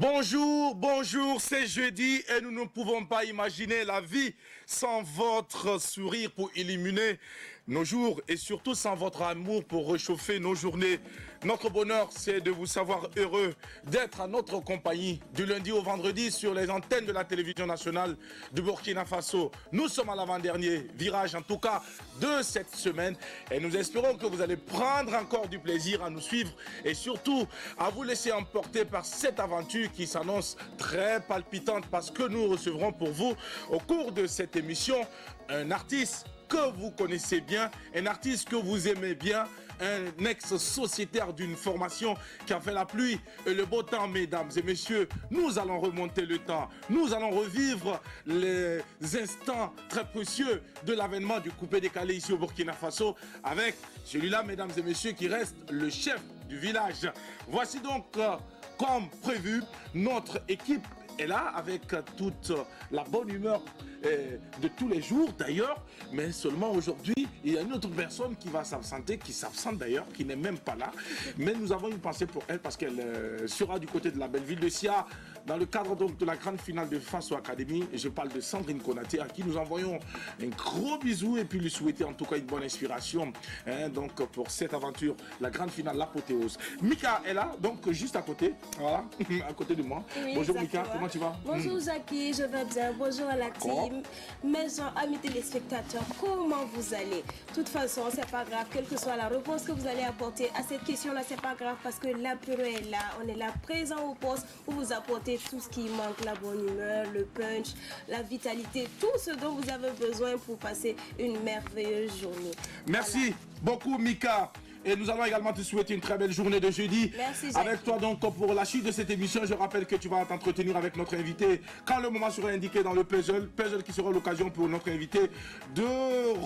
Bonjour, bonjour, c'est jeudi et nous ne pouvons pas imaginer la vie sans votre sourire pour illuminer nos jours et surtout sans votre amour pour réchauffer nos journées. Notre bonheur, c'est de vous savoir heureux d'être à notre compagnie du lundi au vendredi sur les antennes de la télévision nationale du Burkina Faso. Nous sommes à l'avant-dernier virage, en tout cas, de cette semaine et nous espérons que vous allez prendre encore du plaisir à nous suivre et surtout à vous laisser emporter par cette aventure qui s'annonce très palpitante parce que nous recevrons pour vous au cours de cette émission un artiste que vous connaissez bien, un artiste que vous aimez bien, un ex-sociétaire d'une formation qui a fait la pluie et le beau temps, mesdames et messieurs. Nous allons remonter le temps, nous allons revivre les instants très précieux de l'avènement du coupé-décalé ici au Burkina Faso avec celui-là, mesdames et messieurs, qui reste le chef du village. Voici donc, comme prévu, notre équipe est là avec toute la bonne humeur de tous les jours d'ailleurs, mais seulement aujourd'hui, il y a une autre personne qui va s'absenter, qui s'absente d'ailleurs, qui n'est même pas là, mais nous avons une pensée pour elle parce qu'elle sera du côté de la belle ville de Sia, dans le cadre donc de la grande finale de Faso Academy. Je parle de Sandrine Konaté, à qui nous envoyons un gros bisou et puis lui souhaiter en tout cas une bonne inspiration donc pour cette aventure, la grande finale, l'apothéose. Mika est là, donc juste à côté, voilà, à côté de moi. Oui, bonjour Mika, comment tu vas? Bonjour Jackie, je vais bien, bonjour à la team. Mes gens, amis téléspectateurs, comment vous allez? De toute façon, c'est pas grave, quelle que soit la réponse que vous allez apporter à cette question-là, c'est pas grave parce que l'apéro est là, on est là présent au poste pour vous apporter tout ce qui manque, la bonne humeur, le punch, la vitalité, tout ce dont vous avez besoin pour passer une merveilleuse journée. Merci beaucoup Mika. Et nous allons également te souhaiter une très belle journée de jeudi. Merci, Jackie. Avec toi donc pour la suite de cette émission, je rappelle que tu vas t'entretenir avec notre invité quand le moment sera indiqué dans le puzzle qui sera l'occasion pour notre invité de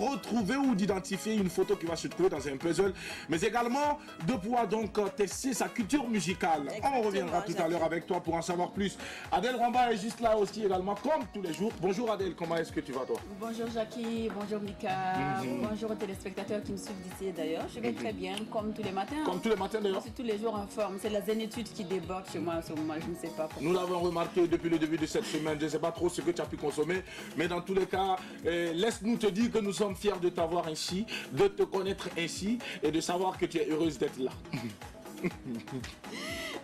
retrouver ou d'identifier une photo qui va se trouver dans un puzzle, mais également de pouvoir donc tester sa culture musicale. Exactement, On reviendra tout à l'heure avec toi pour en savoir plus. Adèle Ramba est juste là aussi également comme tous les jours. Bonjour Adèle, comment est-ce que tu vas toi? Bonjour Jackie, bonjour Mika, bonjour aux téléspectateurs qui me suivent d'ici et d'ailleurs. Je vais très bien, comme tous les matins. Comme tous les matins d'ailleurs. Je suis tous les jours en forme. C'est la zénitude qui déborde chez moi en ce moment, je ne sais pas pourquoi. Nous l'avons remarqué depuis le début de cette semaine. Je ne sais pas trop ce que tu as pu consommer, mais dans tous les cas, laisse-nous te dire que nous sommes fiers de t'avoir ainsi, de te connaître ainsi et de savoir que tu es heureuse d'être là.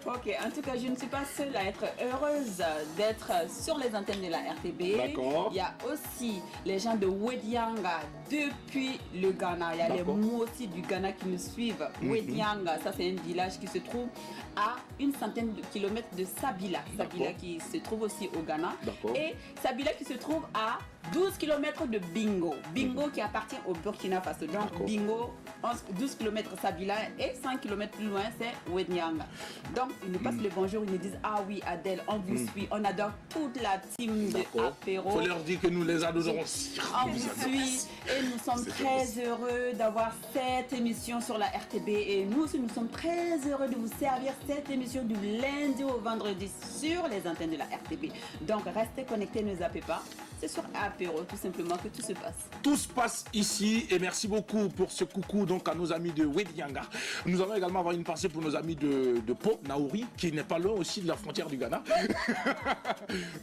Ok, en tout cas, je ne suis pas seule à être heureuse d'être sur les antennes de la RTB. D'accord. Il y a aussi les gens de Wedianga depuis le Ghana. Il y a les mots aussi du Ghana qui nous suivent. Wedianga, ça c'est un village qui se trouve à une centaine de kilomètres de Sabila. Sabila qui se trouve aussi au Ghana. Et Sabila qui se trouve à 12 km de Bingo. Bingo qui appartient au Burkina Faso. Donc Bingo, 12 km Sabila et 5 km plus loin c'est Wedianga. Donc ils nous passent le bonjour, ils nous disent ah oui Adèle, on vous suit, on adore toute la team de Apéro. Il faut leur dire que nous les adorons. On vous suit et nous sommes très heureux d'avoir cette émission sur la RTB et nous aussi nous sommes très heureux de vous servir cette émission du lundi au vendredi sur les antennes de la RTB. Donc restez connectés, ne zappez pas. C'est sur Apéro tout simplement que tout se passe. Tout se passe ici et merci beaucoup pour ce coucou donc à nos amis de Wedianga. Nous allons également avoir une pensée pour nos amis de Pau, Naouri, qui n'est pas loin aussi de la frontière du Ghana.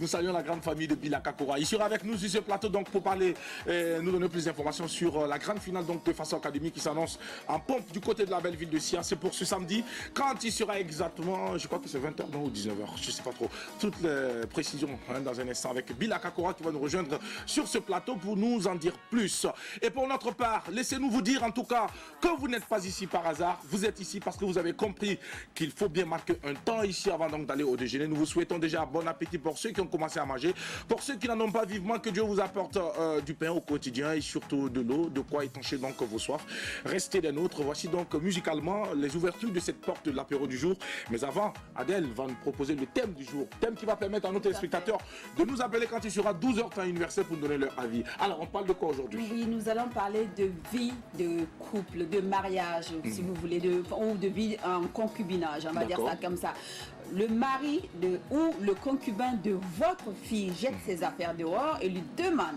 Nous saluons la grande famille de Bilaka Kora. Il sera avec nous sur ce plateau donc pour parler, nous donner plus d'informations sur la grande finale donc de Faso Academy qui s'annonce en pompe du côté de la belle ville de Sia. C'est pour ce samedi quand il sera exactement, je crois que c'est 20h ou 19h, je ne sais pas trop. Toutes les précisions dans un instant avec Bilaka Kora qui va nous rejoindre sur ce plateau pour nous en dire plus. Et pour notre part, laissez-nous vous dire en tout cas que vous n'êtes pas ici par hasard, vous êtes ici parce que vous avez compris qu'il faut bien marquer un temps ici avant donc d'aller au déjeuner. Nous vous souhaitons déjà bon appétit pour ceux qui ont commencé à manger, pour ceux qui n'en ont pas vivement, que Dieu vous apporte du pain au quotidien et surtout de l'eau, de quoi étancher donc vos soifs. Restez des nôtres. Voici donc musicalement les ouvertures de cette porte de l'apéro du jour. Mais avant, Adèle va nous proposer le thème du jour, thème qui va permettre à nos téléspectateurs de nous appeler quand il sera 12h temps universel pour nous donner leur avis. Alors, on parle de quoi aujourd'hui? Oui, nous allons parler de vie de couple, de mariage, si vous voulez, ou de vie en concubinage, on va dire ça comme ça. Le mari ou le concubin de votre fille jette ses affaires dehors et lui demande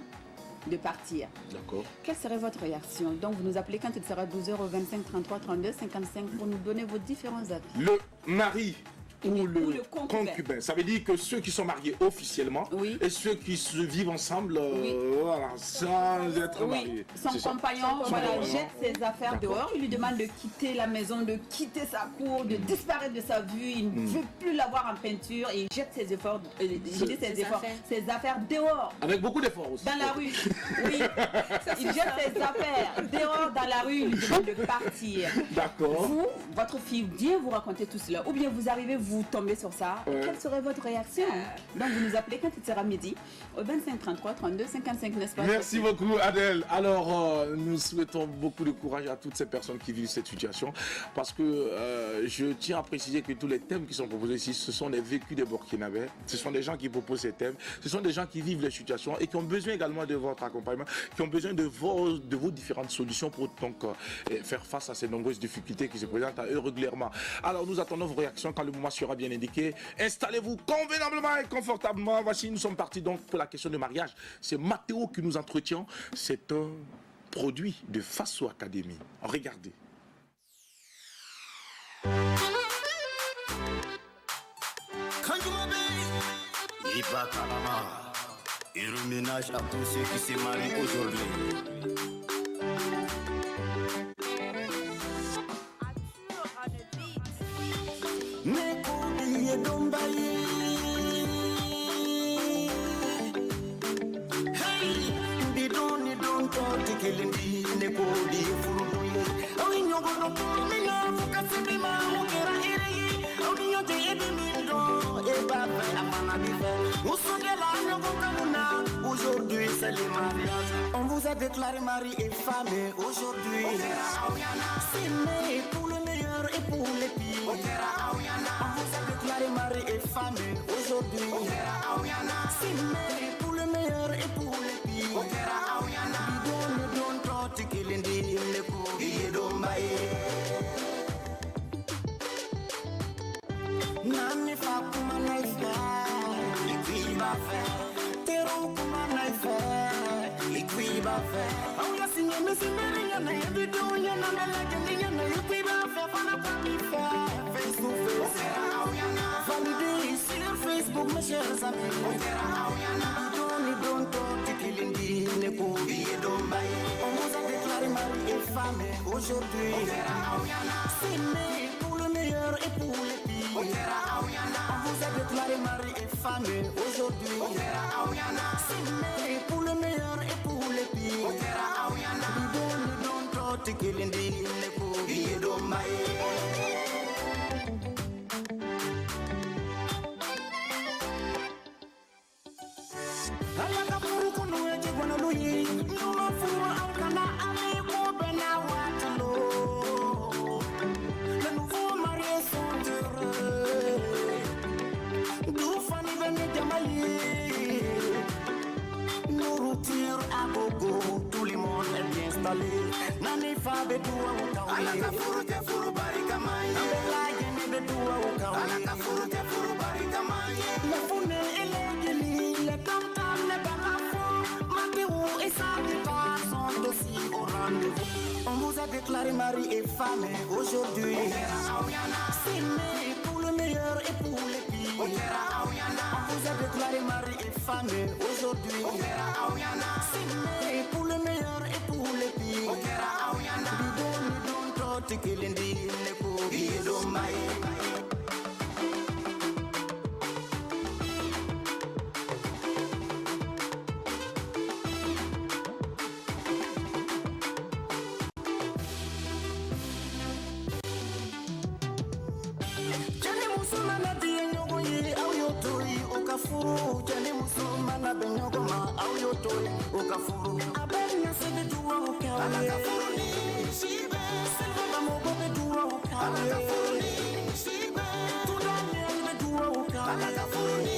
de partir. D'accord. Quelle serait votre réaction? Donc, vous nous appelez quand il sera 12h au 25 33 32 55 pour nous donner vos différents avis. Le mari ou le concubin. Ça veut dire que ceux qui sont mariés officiellement et ceux qui se vivent ensemble, voilà, sans être mariés. Son compagnon jette ses affaires dehors, il lui demande de quitter la maison, de quitter sa cour, de disparaître de sa vue, il ne veut plus l'avoir en peinture et il jette ses affaires dehors. Avec beaucoup d'efforts aussi. Dans la rue, oui. Il jette ses affaires dehors dans la rue, il lui demande de partir. D'accord. Vous, votre fille vient vous raconter tout cela, ou bien vous arrivez, vous tombez sur ça, quelle serait votre réaction? Donc vous nous appelez quand il sera midi au 25 33 32 55, n'est-ce pas? Merci beaucoup Adèle. Alors nous souhaitons beaucoup de courage à toutes ces personnes qui vivent cette situation parce que je tiens à préciser que tous les thèmes qui sont proposés ici, ce sont des vécus des Burkinabés, ce sont des gens qui proposent ces thèmes, ce sont des gens qui vivent les situations et qui ont besoin également de votre accompagnement, qui ont besoin de vos différentes solutions pour donc faire face à ces nombreuses difficultés qui se présentent à eux régulièrement. Alors nous attendons vos réactions quand le moment sera bien indiqué. Installez-vous convenablement et confortablement. Voici, nous sommes partis donc pour la question de mariage. C'est Mathéo qui nous entretient. C'est un produit de Faso Academy. Regardez. Illuminage à tous ceux qui se marient aujourd'hui. Nekudi Dombaye. Hey, bidoni don't talk to kilindi. Nekudi Furuduye. Oh, in your good opinion, Fukasima, Mukera Eri. Oh, you take it in the Eba, Amana Bifa. Usugela, Nobukamuna. Aujourd'hui, c'est le mariage. On vous a déclaré mari et femme aujourd'hui. C'est né pour le meilleur et pour les pires. On vous a déclaré mari et femme aujourd'hui. C'est né pour le meilleur et pour les pires. Bidon, don't talk to kilindi, ne couille d'ombaye. Nani fa kuma naifa, ikwi ba fe. Tero kuma naifa, ikwi ba fe. Aula sinye mesimeri yana yebido yana melake yana ikwi ba fe. Fana pa mi fe, face to face. Validé sur Facebook mes chers amis. Don't talk to kilindi, ne couille d'ombaye. On vous a déclaré mari et femme aujourd'hui. C'est né pour le meilleur et pour les pires. On vous a déclaré mari et femme aujourd'hui. C'est né pour le meilleur et pour les pires. Bidon, don't talk to kilindi, ne couille d'ombaye. Tout le monde est bien installé. Nani fa betua ukawi. Alaka furu te furu barika maye. Nabela yene betua ukawi. Alaka furu te furu barika maye. Le fune elegeli, le tam-tam, le balafon. Mathéo et sa guitare sont aussi au rendez-vous. On vous a déclaré mari et femme aujourd'hui. C'est né pour le meilleur et pour les pires. On vous a déclaré mari et femme aujourd'hui. C'est né pour le meilleur et pour les pires. Bidon, don't talk kilindi, ne couille d'ombaye. Okafuru, jani musumana benyogoma au yotoi okafuru. Abenya sebe duwa okawe. Alakafuru ni shibe. Silva bamogo be duwa okawe. Alakafuru ni shibe. Tudane be duwa okawe. Alakafuru ni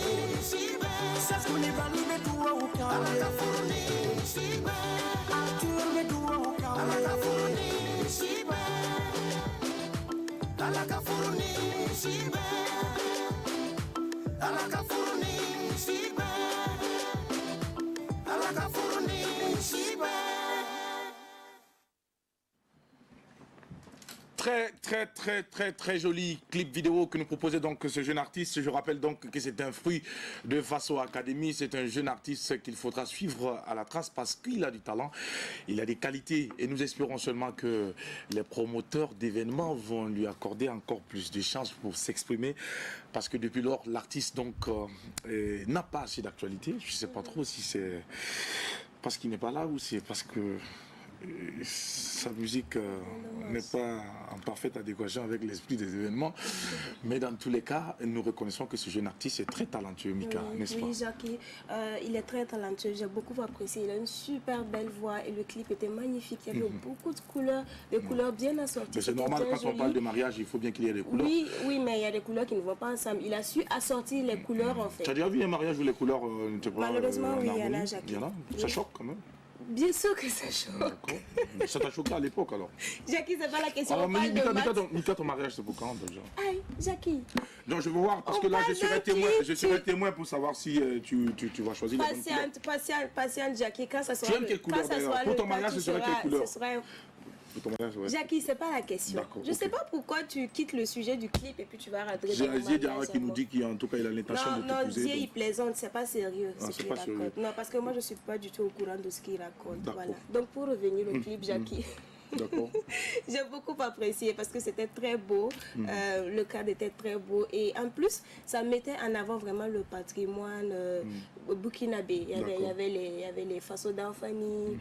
shibe. Saskuni bali be duwa okawe. Alakafuru ni shibe. Arthur be duwa okawe. Alakafuru ni shibe. Alakafuru ni shibe. Alakafuru ni shibe. Alakafuru ni shibe. Très joli clip vidéo que nous proposait donc ce jeune artiste. Je rappelle donc que c'est un fruit de Faso Academy. C'est un jeune artiste qu'il faudra suivre à la trace parce qu'il a du talent, il a des qualités et nous espérons seulement que les promoteurs d'événements vont lui accorder encore plus de chances pour s'exprimer parce que depuis lors l'artiste donc n'a pas assez d'actualité. Je ne sais pas trop si c'est parce qu'il n'est pas là ou c'est parce que sa musique n'est pas en parfaite adéquation avec l'esprit des événements. Mais dans tous les cas, nous reconnaissons que ce jeune artiste est très talentueux, Mika, n'est-ce pas? Oui, Jackie, il est très talentueux. J'ai beaucoup apprécié. Il a une super belle voix et le clip était magnifique. Il y avait beaucoup de couleurs, des couleurs bien assorties. Mais c'est normal, quand on parle de mariage, il faut bien qu'il y ait des couleurs. Oui, mais il y a des couleurs qui ne vont pas ensemble. Il a su assortir les couleurs en fait. Tu as déjà vu un mariage où les couleurs n'étaient pas Malheureusement, oui, il y en a, harmonie? Jackie. Il y en a. Ça choque quand même. Bien sûr que ça choque. D'accord. Mais ça t'a choqué à l'époque alors. Jackie, c'est pas la question. Alors, On parle de maths. Mika, ton mariage, c'est pour quand déjà? Aïe, Jackie. Non, je veux voir, parce On que là, je parle serai de témoin, qui? je serai témoin pour savoir si tu vas choisir les bonnes couleurs. Patiente, Jackie. Quand ça Tu sera aimes quelle couleur, quand ça d'ailleurs? sera Pour le ton cas, mariage, tu ce serait quelle seras- couleur? ce sera- Pour ton mariage, ouais. Jackie, c'est pas la question. D'accord, Je ok. sais pas pourquoi tu quittes le sujet du clip et puis tu vas rentrer J'ai dans le Azier Diarra mariage qui nous avant. dit qu'en tout cas, il a l'intention de Non, t'épouser. Dieu, il donc- plaisante, c'est pas sérieux Ah, ce c'est qu'il pas raconte. sérieux. Non, parce que moi, je suis pas du tout au courant de ce qu'il raconte. D'accord. Voilà. Donc, pour revenir au clip, Jackie, D'accord. j'ai beaucoup apprécié parce que c'était très beau, le cadre était très beau et en plus, ça mettait en avant vraiment le patrimoine burkinabé. Il y D'accord. avait les façons d'enfamie,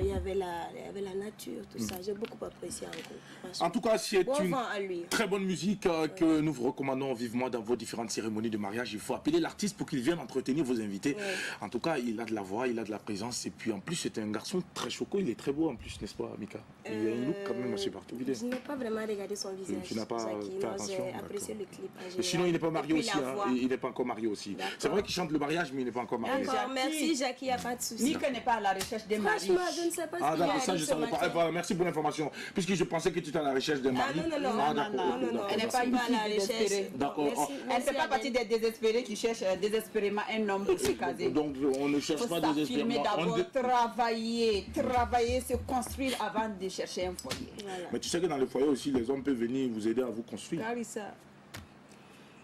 il y avait la nature, tout ça. J'ai beaucoup apprécié encore. En tout cas, c'est Bon une vent à lui. très bonne musique que nous vous recommandons vivement dans vos différentes cérémonies de mariage. Il faut appeler l'artiste pour qu'il vienne entretenir vos invités. Ouais. En tout cas, il a de la voix, il a de la présence. Et puis en plus, c'est un garçon très choquant. Il est très beau en plus, n'est-ce pas, Mika? Il a un look quand même assez particulier. Je n'ai pas vraiment regardé son visage. Tu n'as pas Jackie. fait Non, attention, j'ai apprécié d'accord. le clip. en Et général. sinon, il n'est pas marié Et puis aussi. la Hein. voix. Il n'est pas encore marié aussi. D'accord. C'est vrai qu'il chante le mariage, mais il n'est pas encore marié. D'accord, Jackie. merci Jackie, il n'y a pas de souci. Mika n'est pas à la recherche des maris. Franchement, je ne sais pas ce Ah qu'il y a d'accord, ça dit je ce savais pas. matin. Voilà, merci pour l'information. Puisque je pensais que tu étais à la recherche d'un Ah mari. non, non, non, Ah, non, d'accord, non, non, non, Elle n'est je pas suis une à la fille recherche. désespérée. D'accord. Merci, Elle ne merci, fait pas Adèle. partie des désespérés qui cherchent désespérément un homme pour se caser. Donc on ne Il cherche faut pas s'affirmer désespérément. d'abord, travailler, se construire avant de chercher un foyer. Voilà. Mais tu sais que dans le foyer aussi, les hommes peuvent venir vous aider à vous construire. Carissa.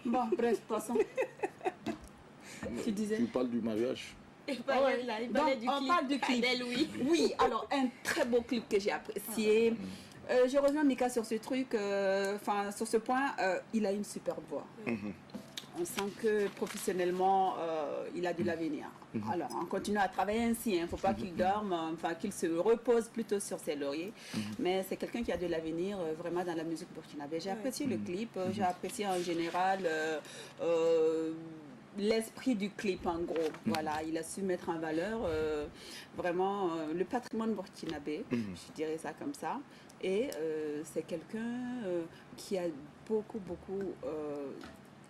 Bon, bref, passons. Tu disais? Tu parles du mariage. Il parlait là, il parlait Donc, du on clip. parle du clip. Adèle, oui. Oui, alors un très beau clip que j'ai apprécié. Je rejoins Mika sur ce truc, enfin sur ce point, il a une superbe voix. On sent que professionnellement, il a de l'avenir. Alors, on continue à travailler ainsi, il ne faut pas qu'il dorme, enfin qu'il se repose plutôt sur ses lauriers. Mais c'est quelqu'un qui a de l'avenir vraiment dans la musique burkinabé. J'ai apprécié le clip, j'ai apprécié en général l'esprit du clip en gros. Voilà, il a su mettre en valeur vraiment le patrimoine burkinabé, je dirais ça comme ça. Et c'est quelqu'un qui a beaucoup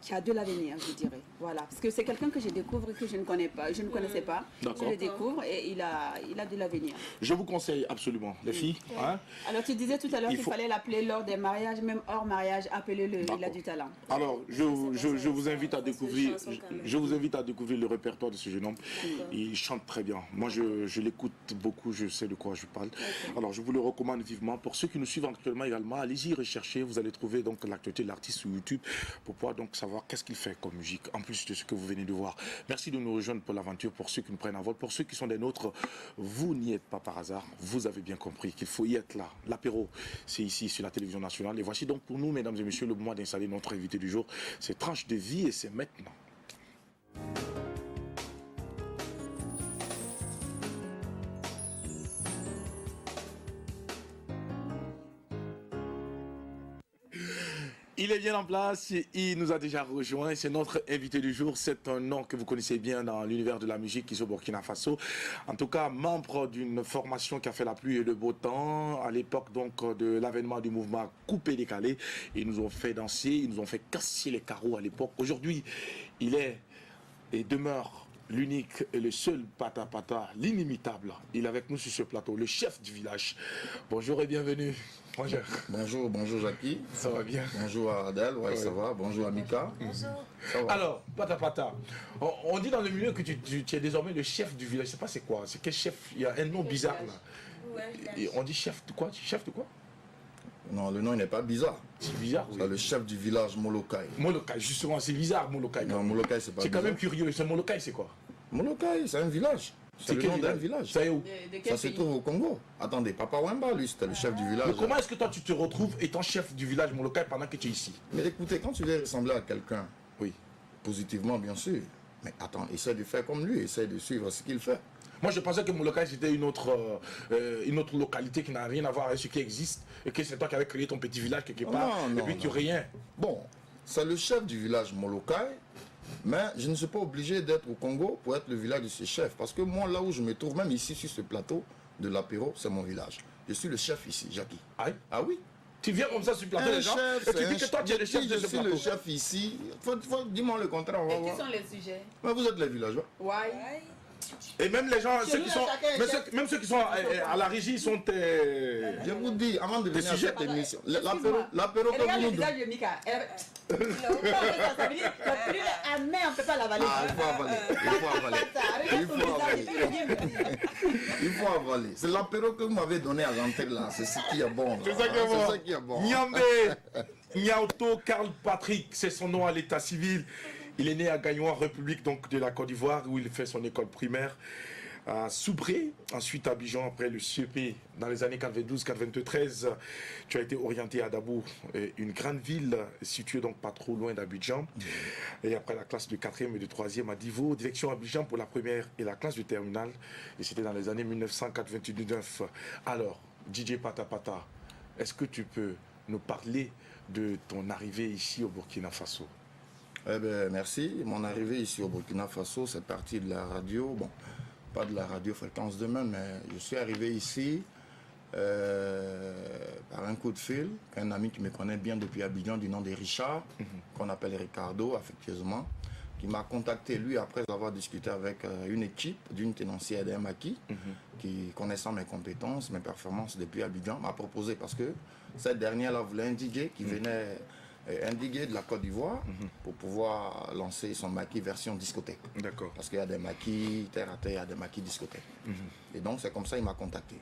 qui a de l'avenir, je dirais. Voilà, parce que c'est quelqu'un que je découvre et que je ne connais pas, je ne connaissais pas. D'accord. Je le découvre et il a de l'avenir. Je vous conseille absolument, les filles. Hein. Alors tu disais tout à l'heure Il qu'il faut- fallait l'appeler lors des mariages, même hors mariage, appelez-le, il a D'accord. du talent. Alors, je vous invite à découvrir, chanson quand même. je vous invite à découvrir le répertoire de ce jeune homme. Il chante très bien. Moi, je l'écoute beaucoup, je sais de quoi je parle. Alors, je vous le recommande vivement. Pour ceux qui nous suivent actuellement également, allez-y rechercher. Vous allez trouver donc l'actualité de l'artiste sur YouTube pour pouvoir donc savoir qu'est-ce qu'il fait comme musique, en plus de ce que vous venez de voir. Merci de nous rejoindre pour l'aventure. Pour ceux qui nous prennent en vol, pour ceux qui sont des nôtres, vous n'y êtes pas par hasard. Vous avez bien compris qu'il faut y être là. L'apéro, c'est ici sur la télévision nationale. Et voici donc pour nous, mesdames et messieurs, le moment d'installer notre invité du jour. C'est Tranche de vie et c'est maintenant. Il est bien en place, il nous a déjà rejoint, c'est notre invité du jour, c'est un nom que vous connaissez bien dans l'univers de la musique ici au Burkina Faso. En tout cas, membre d'une formation qui a fait la pluie et le beau temps, à l'époque donc de l'avènement du mouvement Coupé Décalé. Ils nous ont fait danser, ils nous ont fait casser les carreaux à l'époque. Aujourd'hui, il est et demeure l'unique et le seul Pata Pata, l'inimitable. Il est avec nous sur ce plateau, le chef du village. Bonjour et bienvenue. Bonjour. Bonjour Jackie. Ça va bien? Bonjour à Adèle, ouais, ça va. Bonjour à Mika. Bonjour. Ça va. Alors, Pata Pata, on dit dans le milieu que tu es désormais le chef du village. Je sais pas c'est quoi. C'est quel chef? Il y a un nom bizarre là. Ouais, Et on dit chef de quoi? Chef de quoi? Non, le nom n'est pas bizarre. C'est bizarre, oui. C'est le chef du village Molokai. Molokai, justement, c'est bizarre, Molokai. Non, Molokai, c'est pas C'est quand bizarre. même curieux. C'est Molokai, c'est quoi? Molokai, c'est un village. C'est le quel nom d'un village. Ça est où? De Ça quel se pays? trouve au Congo. Attendez, Papa Wemba, lui, c'était le chef du village. Mais comment est-ce que toi, tu te retrouves étant chef du village Molokai pendant que tu es ici? Mais écoutez, quand tu veux ressembler à quelqu'un, Oui. positivement, bien sûr, mais attends, essaie de faire comme lui, essaie de suivre ce qu'il fait. Moi, je pensais que Molokai, c'était une autre localité qui n'a rien à voir avec ce qui existe et que c'est toi qui avais créé ton petit village quelque part Non, et puis non, tu non. rien. Bon, c'est le chef du village Molokai, mais je ne suis pas obligé d'être au Congo pour être le village de ce chef. Parce que moi, là où je me trouve, même ici, sur ce plateau de l'apéro, c'est mon village. Je suis le chef ici, Jackie. Aïe. Ah oui? Tu viens comme ça sur le plateau des gens et tu dis que toi, tu es le chef de ce Je suis plateau. le chef ici. Dis-moi le contraire, on va Et qui voir. sont les sujets? Mais vous êtes les villageois. Ouais. Et même les gens, Chez ceux nous, qui sont, chacun est même chef. ceux qui sont à la régie, ils sont... Je vous dis, avant de venir à sujets. cette émission, Excuse-moi. l'apéro que Regarde vous le nous visage de Mika. Ça veut dire la pilule est amère, on ne peut pas l'avaler. Ah, il faut avaler. Il faut avaler. Il faut avaler. Il faut avaler. C'est l'apéro que vous m'avez donné à l'entrée là. C'est ce qui est bon. Là. C'est ça qui est C'est bon. ça qui est bon. Nyambe, Nyauto Karl Patrick, c'est son nom à l'état civil. Il est né à Gagnois, République donc de la Côte d'Ivoire, où il fait son école primaire à Soubré, ensuite à Abidjan, après le CEP. Dans les années 92-93, tu as été orienté à Dabour, une grande ville située donc pas trop loin d'Abidjan. Et après la classe de 4e et de 3e à Divo, direction Abidjan pour la première et la classe de terminale. Et c'était dans les années 1999. Alors, DJ Pata Pata, est-ce que tu peux nous parler de ton arrivée ici au Burkina Faso? Eh bien, merci. Mon arrivée ici au Burkina Faso, c'est parti de la radio. Bon, pas de la radio Fréquence Demain, mais je suis arrivé ici par un coup de fil, un ami qui me connaît bien depuis Abidjan, du nom de Richard, qu'on appelle Ricardo, affectueusement, qui m'a contacté, lui, après avoir discuté avec une équipe d'une tenancière d'un maquis, qui, connaissant mes compétences, mes performances depuis Abidjan, m'a proposé, parce que cette dernière-là voulait un DJ qui venait... un DJ de la Côte d'Ivoire pour pouvoir lancer son maquis version discothèque. D'accord. Parce qu'il y a des maquis terre à terre, il y a des maquis discothèque. Et donc c'est comme ça qu'il m'a contacté.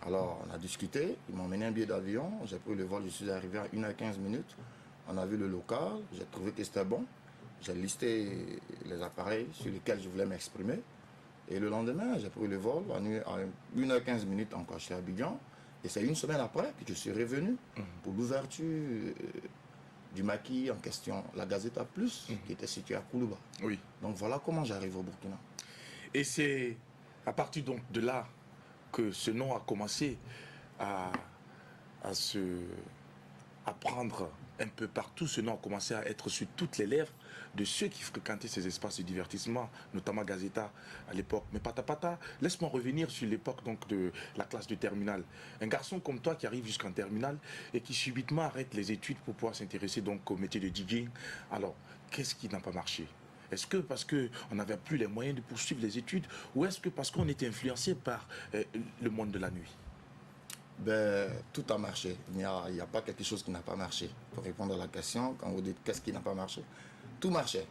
Alors on a discuté, ils m'ont emmené un billet d'avion, j'ai pris le vol, je suis arrivé à 1h15 minutes. On a vu le local, j'ai trouvé que c'était bon. J'ai listé les appareils sur lesquels je voulais m'exprimer. Et le lendemain, j'ai pris le vol, à 1h15 minutes encore chez Abidjan. Et c'est une semaine après que je suis revenu pour l'ouverture du maquis en question, la Gazeta Plus, qui était située à Koulouba. Oui. Donc voilà comment j'arrive au Burkina. Et c'est à partir donc de là que ce nom a commencé à prendre un peu partout. Ce nom a commencé à être sur toutes les lèvres de ceux qui fréquentaient ces espaces de divertissement, notamment Gazeta à l'époque. Mais Pata Pata, laisse-moi revenir sur l'époque donc de la classe de terminale. Un garçon comme toi qui arrive jusqu'en terminale et qui subitement arrête les études pour pouvoir s'intéresser donc au métier de DJing. Alors, qu'est-ce qui n'a pas marché? Est-ce que parce qu'on n'avait plus les moyens de poursuivre les études ou est-ce que parce qu'on était influencé par le monde de la nuit? Ben, tout a marché. Il n'y a pas quelque chose qui n'a pas marché. Pour répondre à la question, quand vous dites qu'est-ce qui n'a pas marché, tout marchait.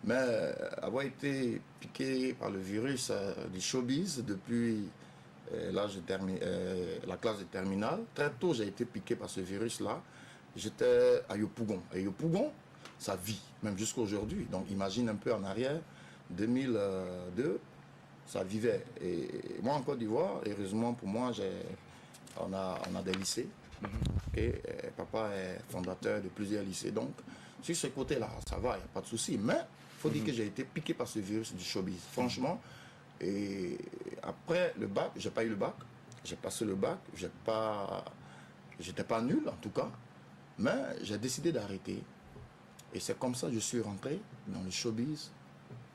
Mais avoir été piqué par le virus du showbiz depuis la classe de terminale, très tôt j'ai été piqué par ce virus-là. J'étais à Yopougon. Et Yopougon, ça vit, même jusqu'à aujourd'hui. Donc imagine un peu en arrière, 2002, ça vivait. Et moi en Côte d'Ivoire, heureusement pour moi, on a des lycées. Et papa est fondateur de plusieurs lycées. Donc sur ce côté-là, ça va, il n'y a pas de souci. Mais il faut dire que j'ai été piqué par ce virus du showbiz. Franchement, et après le bac, j'ai pas eu le bac. J'ai passé le bac, j'étais pas nul en tout cas. Mais j'ai décidé d'arrêter. Et c'est comme ça que je suis rentré dans le showbiz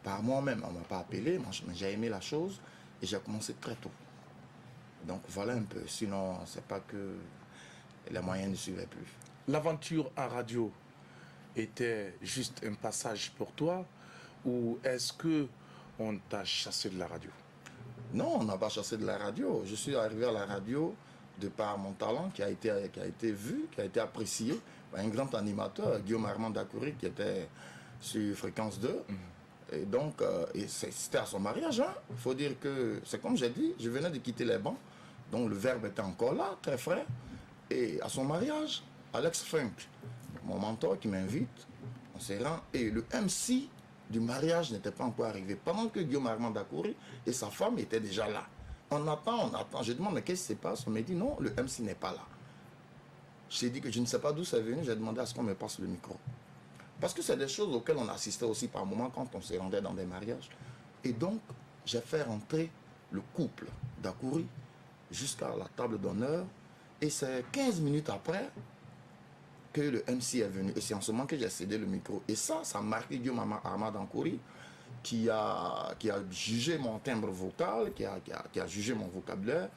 par moi-même. On ne m'a pas appelé, mais j'ai aimé la chose et j'ai commencé très tôt. Donc voilà un peu. Sinon, c'est pas que les moyens ne suivaient plus. L'aventure en radio était juste un passage pour toi ou est-ce que on t'a chassé de la radio? Non, on n'a pas chassé de la radio. Je suis arrivé à la radio de par mon talent qui a été vu, qui a été apprécié par un grand animateur, Guillaume Armand Dacoury, qui était sur Fréquence 2. Et donc, c'était à son mariage. Il faut dire que, c'est comme j'ai dit, je venais de quitter les bancs, donc le verbe était encore là, très frais. Et à son mariage, Alex Funk, mon mentor qui m'invite, on s'est rend et le MC du mariage n'était pas encore arrivé. Pendant que Guillaume Armand Dacoury et sa femme étaient déjà là. On attend. Je demande, mais qu'est-ce qui se passe? On m'a dit, non, le MC n'est pas là. J'ai dit que je ne sais pas d'où c'est venu, j'ai demandé à ce qu'on me passe le micro. Parce que c'est des choses auxquelles on assistait aussi par moments quand on se rendait dans des mariages. Et donc, j'ai fait rentrer le couple Dacoury jusqu'à la table d'honneur. Et c'est 15 minutes après que le MC est venu. Et c'est en ce moment que j'ai cédé le micro. Et ça a marqué Guillaume Armand Dacoury qui a jugé mon timbre vocal, qui a jugé mon vocabulaire.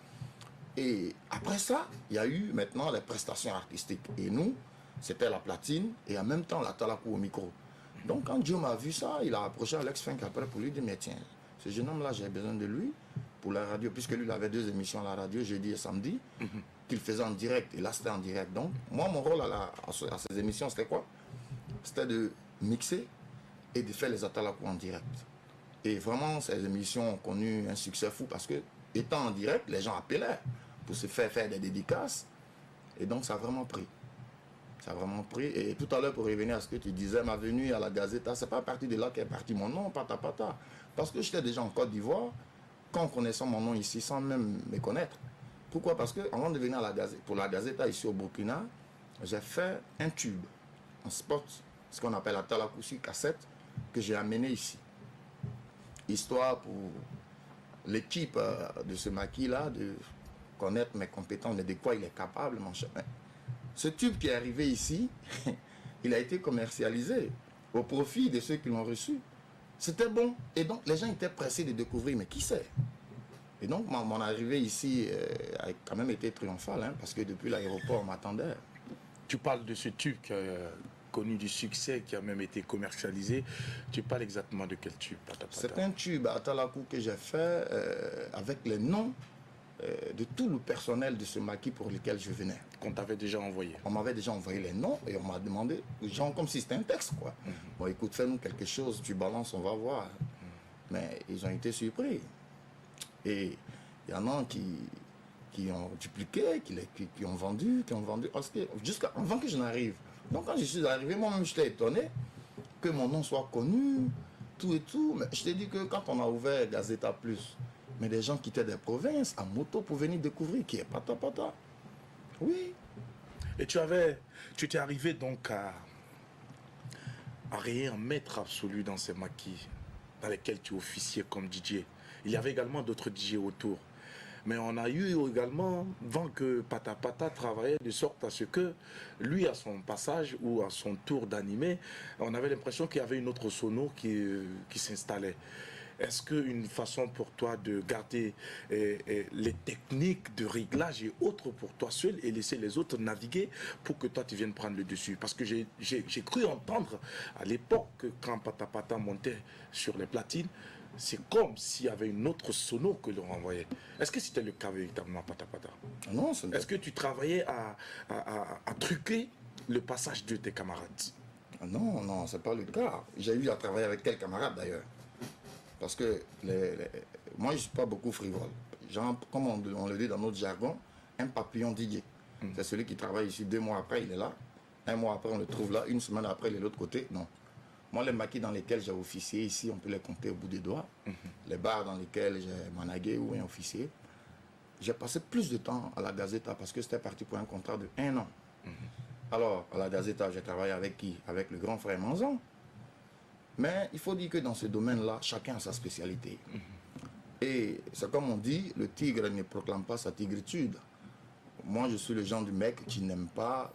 Et après ça, il y a eu maintenant les prestations artistiques. Et nous, c'était la platine et en même temps la talakou au micro. Donc quand Guillaume a vu ça, il a approché Alex Funk après pour lui dire, mais tiens, ce jeune homme-là, j'ai besoin de lui pour la radio, puisque lui, il avait 2 émissions à la radio, jeudi et samedi, qu'il faisait en direct. Et là, c'était en direct. Donc, moi, mon rôle à ces émissions, c'était quoi? C'était de mixer et de faire les atalakou en direct. Et vraiment, ces émissions ont connu un succès fou parce que, étant en direct, les gens appelaient pour se faire des dédicaces. Et donc, ça a vraiment pris. Ça a vraiment pris. Et tout à l'heure, pour revenir à ce que tu disais, ma venue à la Gazeta, c'est pas à partir de là qu'est parti mon nom, Pata Pata. Parce que j'étais déjà en Côte d'Ivoire, quand connaissant mon nom ici, sans même me connaître. Pourquoi? Parce que avant de venir à la Gazeta, pour la Gazeta ici au Burkina, j'ai fait un tube, un spot, ce qu'on appelle la Talakoussi cassette, que j'ai amené ici. Histoire pour l'équipe de ce maquis-là, de connaître mes compétences, mais de quoi il est capable, mon cher. Ce tube qui est arrivé ici, il a été commercialisé au profit de ceux qui l'ont reçu. C'était bon. Et donc, les gens étaient pressés de découvrir, mais qui c'est? Et donc, mon arrivée ici a quand même été triomphale, hein, parce que depuis l'aéroport, on m'attendait. Tu parles de ce tube qui a connu du succès, qui a même été commercialisé. Tu parles exactement de quel tube? C'est un tube à Talakou que j'ai fait avec les noms de tout le personnel de ce maquis pour lequel je venais. Qu'on t'avait déjà envoyé? On m'avait déjà envoyé les noms et on m'a demandé, genre comme si c'était un texte, quoi. Bon, écoute, fais-nous quelque chose, tu balances, on va voir. Mais ils ont été surpris. Et il y en a qui ont dupliqué, qui ont vendu, parce que avant que je n'arrive. Donc quand je suis arrivé, moi-même, j'étais étonné que mon nom soit connu, tout et tout. Mais je t'ai dit que quand on a ouvert Gazeta Plus, mais des gens quittaient des provinces en moto pour venir découvrir qui est Pata Pata. Oui. Et tu t'es arrivé donc à rayer un maître absolu dans ces maquis dans lesquels tu officiais comme DJ. Il y avait également d'autres DJ autour. Mais on a eu également, avant que Pata Pata travaillait de sorte à ce que lui, à son passage ou à son tour d'animer, on avait l'impression qu'il y avait une autre sono qui s'installait. Est-ce qu'une façon pour toi de garder les techniques de réglage et autres pour toi seul et laisser les autres naviguer pour que toi tu viennes prendre le dessus? Parce que j'ai cru entendre à l'époque que quand Pata Pata montait sur les platines, c'est comme s'il y avait une autre sono que l'on renvoyait. Est-ce que c'était le cas véritablement, Pata Pata? Non, est-ce que tu travaillais à truquer le passage de tes camarades? Non, non, c'est pas le cas. J'ai eu à travailler avec quels camarades d'ailleurs? Parce que moi, je ne suis pas beaucoup frivole. Genre, comme on le dit dans notre jargon, un papillon DJ. C'est celui qui travaille ici 2 mois après, il est là. 1 mois après, on le trouve là. 1 semaine après, il est de l'autre côté. Non. Moi, les maquis dans lesquels j'ai officié ici, on peut les compter au bout des doigts. Les bars dans lesquels j'ai managué ou un officier. J'ai passé plus de temps à la Gazeta parce que c'était parti pour un contrat de 1 an. Alors, à la Gazeta, j'ai travaillé avec qui? Avec le grand frère Manzan. Mais il faut dire que dans ce domaine-là, chacun a sa spécialité. Et c'est comme on dit, le tigre ne proclame pas sa tigritude. Moi, je suis le genre du mec qui n'aime pas...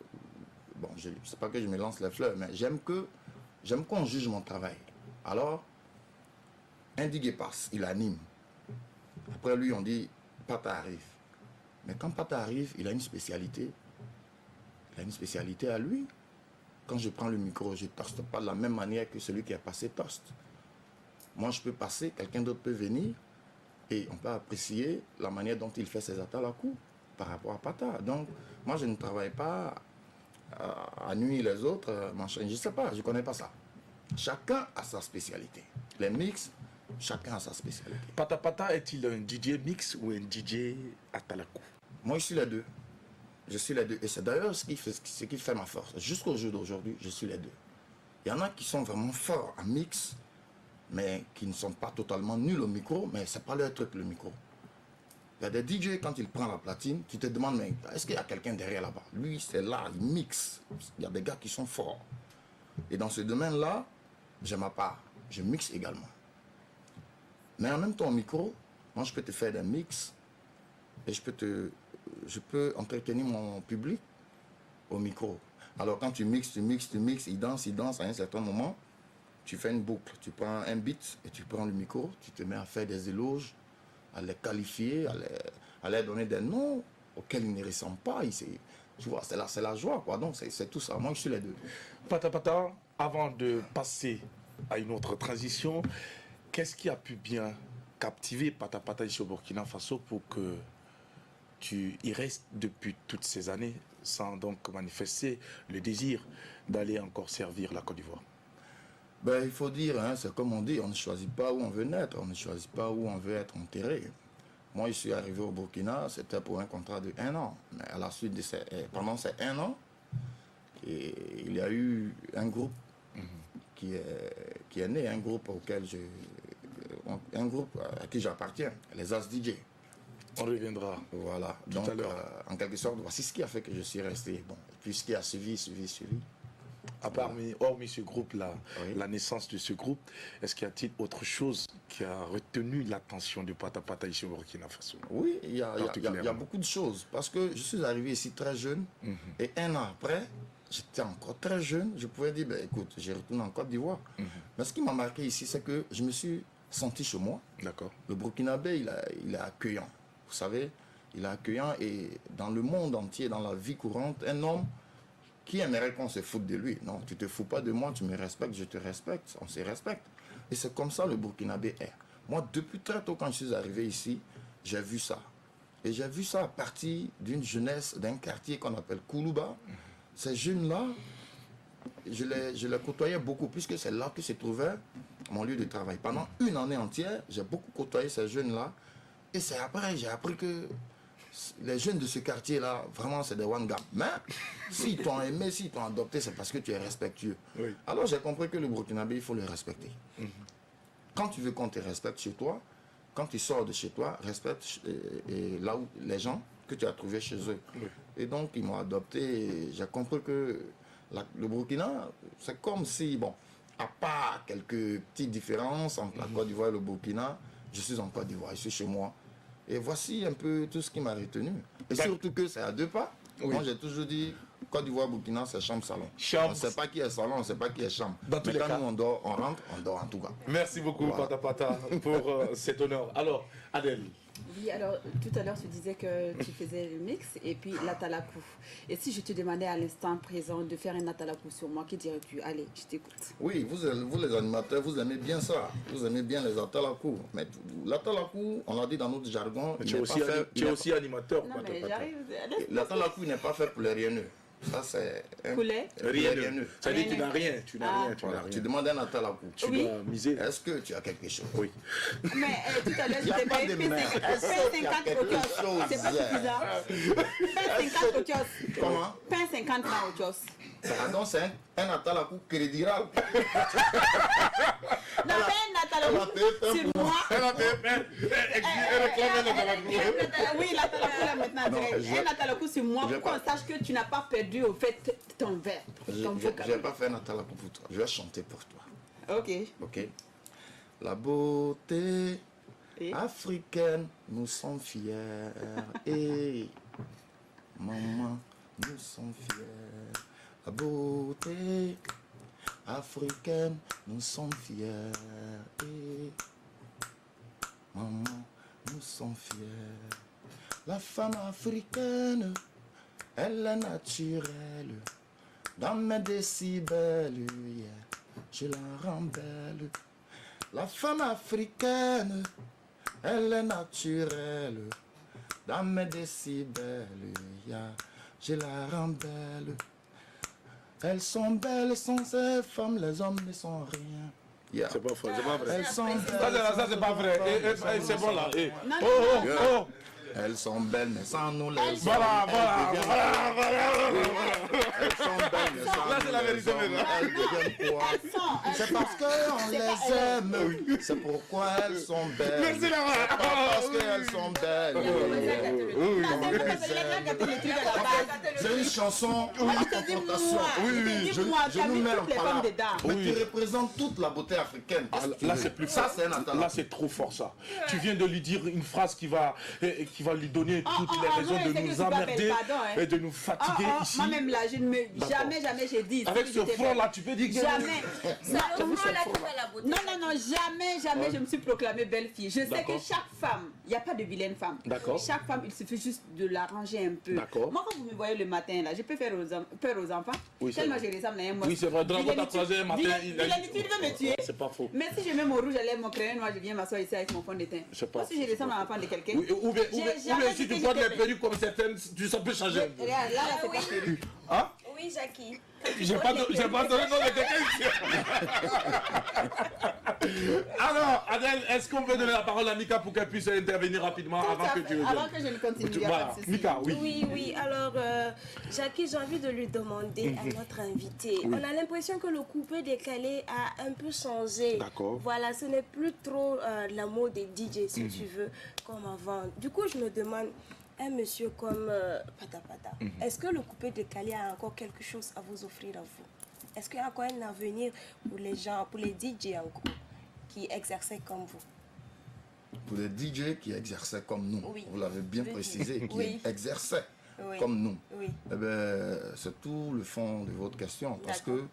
Bon, c'est pas que je me lance les fleurs, mais j'aime qu'on juge mon travail. Alors, un digue passe, il anime. Après lui, on dit, Pata arrive. Mais quand Pata arrive, il a une spécialité. Il a une spécialité à lui. Quand je prends le micro, je ne toste pas de la même manière que celui qui a passé toste. Moi, je peux passer, quelqu'un d'autre peut venir, et on peut apprécier la manière dont il fait ses atalakou par rapport à Pata. Donc, moi, je ne travaille pas à nuire les autres, je ne sais pas, je ne connais pas ça. Chacun a sa spécialité. Les mix, chacun a sa spécialité. Pata Pata est-il un DJ mix ou un DJ atalakou? Moi, je suis les deux. Je suis les deux. Et c'est d'ailleurs ce qui fait ma force. Jusqu'au jour d'aujourd'hui, je suis les deux. Il y en a qui sont vraiment forts en mix, mais qui ne sont pas totalement nuls au micro, mais c'est pas leur truc, le micro. Il y a des DJ, quand il prend la platine, tu te demandes, mais est-ce qu'il y a quelqu'un derrière là-bas? Lui, c'est là, il mixe. Il y a des gars qui sont forts. Et dans ce domaine-là, j'ai ma part. Je mixe également. Mais en même temps, au micro, moi, je peux te faire des mix et je peux entretenir mon public au micro. Alors, quand tu mixes, il danse, à un certain moment, tu fais une boucle. Tu prends un beat et tu prends le micro, tu te mets à faire des éloges, à les qualifier, à leur donner des noms auxquels ils ne ressemblent pas. Tu vois, c'est la joie, quoi. Donc, c'est tout ça. Moi, je suis les deux. Pata, avant de passer à une autre transition, qu'est-ce qui a pu bien captiver Pata ici au Burkina Faso pour que tu y restes depuis toutes ces années sans donc manifester le désir d'aller encore servir la Côte d'Ivoire? Ben, il faut dire, hein, c'est comme on dit, on ne choisit pas où on veut naître, on ne choisit pas où on veut être enterré. Moi, je suis arrivé au Burkina, c'était pour un contrat de 1 an. Mais à la suite de pendant ces 1 an, il y a eu un groupe qui est né, un groupe à qui j'appartiens, les As DJ. On reviendra. Voilà. Tout Donc, à l'heure. en quelque sorte, voici ce qui a fait que je suis resté. Bon, et puis ce qui a suivi. Hormis ce groupe-là, Oui. la naissance de ce groupe, est-ce qu'il y a-t-il autre chose qui a retenu l'attention de Pata ici au Burkina Faso? Oui, il y a beaucoup de choses. Parce que je suis arrivé ici très jeune. Et 1 an après, j'étais encore très jeune. Je pouvais dire, ben, écoute, j'ai retourné en Côte d'Ivoire. Mais ce qui m'a marqué ici, c'est que je me suis senti chez moi. D'accord. Le Burkinabé, il est accueillant. Vous savez, il est accueillant. Et dans le monde entier, dans la vie courante, un homme qui aimerait qu'on se foute de lui? Non, tu te fous pas de moi, tu me respectes, je te respecte, on se respecte. Et c'est comme ça le Burkinabé est. Moi, depuis très tôt, quand je suis arrivé ici, j'ai vu ça. Et j'ai vu ça à partir d'une jeunesse, d'un quartier qu'on appelle Koulouba. Ces jeunes-là, je les côtoyais beaucoup, puisque c'est là que se trouvait mon lieu de travail. Pendant 1 année entière, j'ai beaucoup côtoyé ces jeunes-là. Et c'est après, j'ai appris que les jeunes de ce quartier-là, vraiment, c'est des one-gam. Mais s'ils t'ont aimé, s'ils t'ont adopté, c'est parce que tu es respectueux. Oui. Alors j'ai compris que le Burkinabé, il faut le respecter. Quand tu veux qu'on te respecte chez toi, quand tu sors de chez toi, respecte là où les gens que tu as trouvés chez eux. Oui. Et donc, ils m'ont adopté. Et j'ai compris que le Burkina, c'est comme si, bon, à part quelques petites différences entre la Côte d'Ivoire et le Burkina, je suis en Côte d'Ivoire, je suis chez moi. Et voici un peu tout ce qui m'a retenu. Et surtout que c'est à 2 pas. Oui. Moi, j'ai toujours dit, Côte d'Ivoire, Burkina, c'est chambre-salon. Chambre. On ne sait pas qui est salon, on ne sait pas qui est chambre. Dans tous Mais les quand cas. nous, on dort, on rentre, on dort en tout cas. Merci beaucoup, Voilà. Pata, pour cet honneur. Alors, Adèle. Oui, alors tout à l'heure tu disais que tu faisais le mix et puis l'atalakou. Et si je te demandais à l'instant présent de faire un atalakou sur moi, que dirais-tu? Allez, je t'écoute. Oui, vous les animateurs, vous aimez bien ça. Vous aimez bien les atalakou. Mais l'atalakou, on l'a dit dans notre jargon, Tu es aussi animateur, Non Pata. mais j'arrive. L'atalakou n'est pas fait pour les rienneux. Ça, c'est un Poulet. Rien. Ça dit que tu n'as rien. Tu n'as Ah. rien. Tu n'as Voilà, rien. tu demandes un atalakou. Tu Oui. dois miser. Est-ce que tu as quelque chose? Oui. Mais tout à l'heure, Y a je t'ai pas payé de mais. Est-ce qu'il y a 50 quelque au kiosque. chose? C'est pas suffisant. Pain 50 au kiosque. Comment? Pain 50 francs au kiosque. Ah non, c'est un atalakou crédiral. Non, mais un atalakou sur moi. Oui, l'atalakou là maintenant. Non, Un atalakou sur moi je pour qu'on vais pas- sache que tu n'as pas perdu au fait ton verbe, Je ton ne vais vocabulaire. pas faire un atalakou pour toi. Je vais chanter pour toi. Ok. Ok? La beauté Et? africaine, nous sommes fiers. Et maman, nous sommes fiers. La beauté africaine, nous sommes fiers. Et maman, nous sommes fiers. La femme africaine, elle est naturelle. Dans mes décibels, yeah, je la rends belle. La femme africaine, elle est naturelle. Dans mes décibels, yeah, je la rends belle. Elles sont belles sans ces femmes, les hommes ne sont rien. Yeah. C'est pas faux, c'est pas vrai. Elles sont belles. Ça, c'est pas vrai. sans ces femmes, C'est bon là. les hommes ne sont rien. Non, Oh. Elles sont belles, mais sans nous les hommes. Voilà. Elles sont belles, mais sans Là, c'est nous la les vérité, hommes. maintenant. Elles deviennent quoi? C'est parce qu'on les aime. C'est pourquoi elles sont belles. Merci, Lara. C'est pas parce qu'elles sont belles. C'est une chanson de confrontation. Je nous mets en parole. Mais qui représente toute la beauté africaine. Là, c'est plus ça, fort. c'est un attenant. Là, c'est trop fort, ça. Tu viens de lui dire une phrase qui va lui donner toutes les raisons de nous emmerder et de nous fatiguer ici. Moi-même là, je ne me jamais j'ai dit. Avec ce front-là, tu peux dire que... Jamais. C'est le moment-là qui fait la beauté. Non, jamais je me suis proclamée belle fille. Je sais que chaque femme, il n'y a pas de vilaine femme. D'accord. Chaque femme, il suffit juste de l'arranger un peu. D'accord. Moi, quand vous me voyez le matin là, je peux faire peur aux enfants. Oui, c'est tellement vrai. je ressemble à un monstre. Oui, c'est vrai. Dragon t'a croisé un matin, il a dit... Vilanitude veut me tuer. C'est pas faux. Mais si je mets mon rouge à lèvres, mon crayon noir, je viens m'asseoir ici avec mon fond de teint. C'est pas Moi, si je ressemble à l'enfant de quelqu'un. Oui, ou bien jamais si dit tu que portes j'étais les perruques comme certaines, ça peut changer un peu. Regarde, là, c'est pas perruque. Hein? Oui, Jackie. J'ai pas donné le nom de quelqu'un ici. Alors, Adèle, est-ce qu'on peut donner la parole à Mika pour qu'elle puisse intervenir rapidement avant que tu le Avant donnes? que je ne continue, il y a Voilà, pas de souci. Mika, oui. Oui. Alors, Jackie, j'ai envie de lui demander à notre invité. On a l'impression que le coupé décalé a un peu changé. D'accord. Voilà, ce n'est plus trop la mode des DJ, si tu veux, comme avant. Du coup, je me demande, un monsieur comme Pata Pata, est-ce que le coupé décalé a encore quelque chose à vous offrir à vous? Est-ce qu'il y a encore un avenir pour les gens, pour les DJ en gros, qui exerçaient comme vous? Pour les DJ qui exerçaient comme nous, Oui. vous l'avez bien Oui. précisé, qui Oui. exerçaient Oui. comme nous. Oui. Eh ben, c'est tout le fond de votre question. Parce que,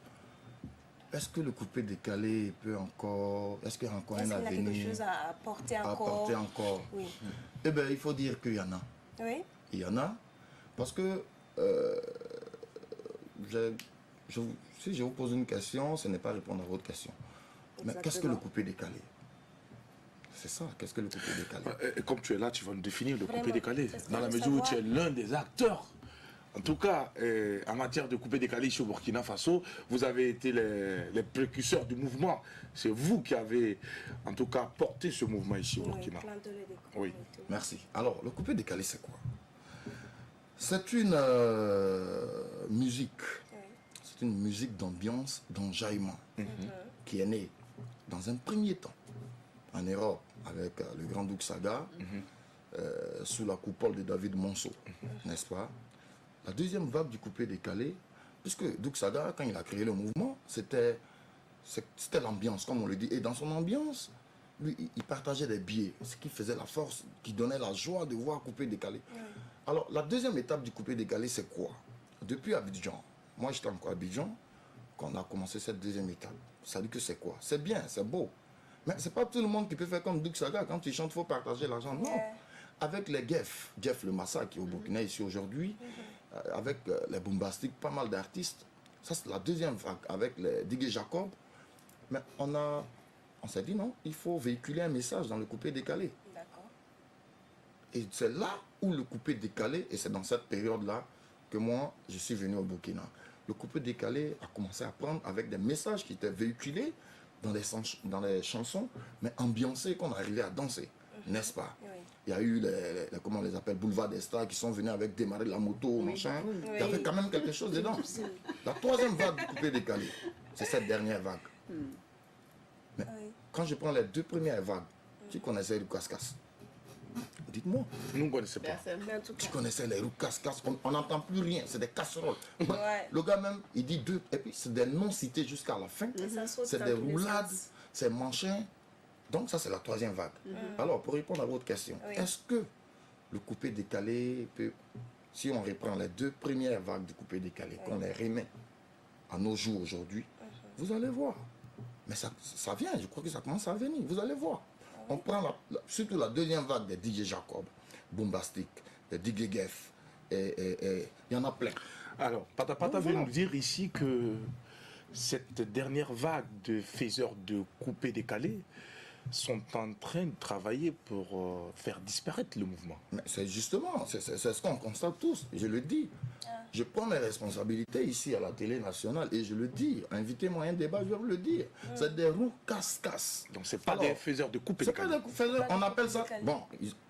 est-ce que le coupé décalé peut encore, est-ce qu'il y a encore Est-ce un qu'il a avenir quelque chose à apporter à encore? apporter encore? Oui. Eh bien, il faut dire qu'il y en a. Oui. Il y en a, parce que si je vous pose une question, ce n'est pas répondre à votre question. Mais qu'est-ce que le coupé décalé? C'est ça, qu'est-ce que le coupé décalé? Comme tu es là, tu vas nous définir le coupé Vraiment, décalé. c'est ce que Dans la je veux mesure où tu es savoir. l'un des acteurs. En tout cas, en matière de coupé décalé ici au Burkina Faso, vous avez été les précurseurs du mouvement. C'est vous qui avez, en tout cas, porté ce mouvement ici au Burkina. Oui. Merci. Alors, le coupé décalé, c'est quoi? C'est une musique. C'est une musique d'ambiance, d'enjaillement, qui est née dans un premier temps en Europe avec le Grand Duc Saga, sous la coupole de David Monceau, n'est-ce pas? La deuxième vague du coupé décalé, puisque Duc Saga, quand il a créé le mouvement, c'était l'ambiance, comme on le dit. Et dans son ambiance, lui, il partageait des biais, ce qui faisait la force, qui donnait la joie de voir coupé décalé. Alors, la deuxième étape du coupé décalé, c'est quoi? Depuis Abidjan, moi j'étais encore à Abidjan, quand on a commencé cette deuxième étape. Ça dit que c'est quoi? C'est bien, c'est beau. Mais c'est pas tout le monde qui peut faire comme Duc Saga. Quand il chante, il faut partager l'argent. Non. Avec les Jeff le Massa qui est au Burkina ici aujourd'hui, avec les Bombastiques, pas mal d'artistes. Ça, c'est la deuxième vague avec les Didier Jacob. Mais on s'est dit non, il faut véhiculer un message dans le coupé décalé. D'accord. Et c'est là où le coupé décalé, et c'est dans cette période-là que moi, je suis venu au Burkina. Le coupé décalé a commencé à prendre avec des messages qui étaient véhiculés dans les chansons, mais ambiancés, qu'on arrivait à danser, n'est-ce pas? Oui. Il y a eu comment on les appelle, Boulevard des Stars, qui sont venus avec démarrer la moto, machin. Il y avait quand même quelque chose dedans. La troisième vague du coupé décalé, c'est cette dernière vague. Mais quand je prends les deux premières vagues, qui connaissait le casse-casse? Dites-moi. Nous ne connaissons pas. Mais en tout cas, Tu connaissais les roues casse-casse, on n'entend plus rien, c'est des casseroles. Le gars même, il dit deux, et puis c'est des noms cités jusqu'à la fin. ça saute C'est dans des tous les roulades, sens. c'est manchin. Donc ça c'est la troisième vague. Alors pour répondre à votre question, est-ce que le coupé décalé peut, si on reprend les deux premières vagues du coupé décalé, qu'on les remet à nos jours aujourd'hui, vous allez voir. Mais ça vient, je crois que ça commence à venir, vous allez voir. On prend surtout la deuxième vague des DJ Jacob, Bombastic, des DJ Geff, et il y en a plein. Alors, Pata Pata veut nous dire ici que cette dernière vague de faiseurs de coupé décalé sont en train de travailler pour faire disparaître le mouvement. Mais c'est justement, c'est ce qu'on constate tous, je le dis. Je prends mes responsabilités ici à la télé nationale et je le dis. Invitez-moi à un débat, je vais vous le dire. C'est des roues casse-casse. Donc c'est pas des faiseurs de coupe et C'est décalé. pas des faiseurs, on appelle ça. décalé. Bon,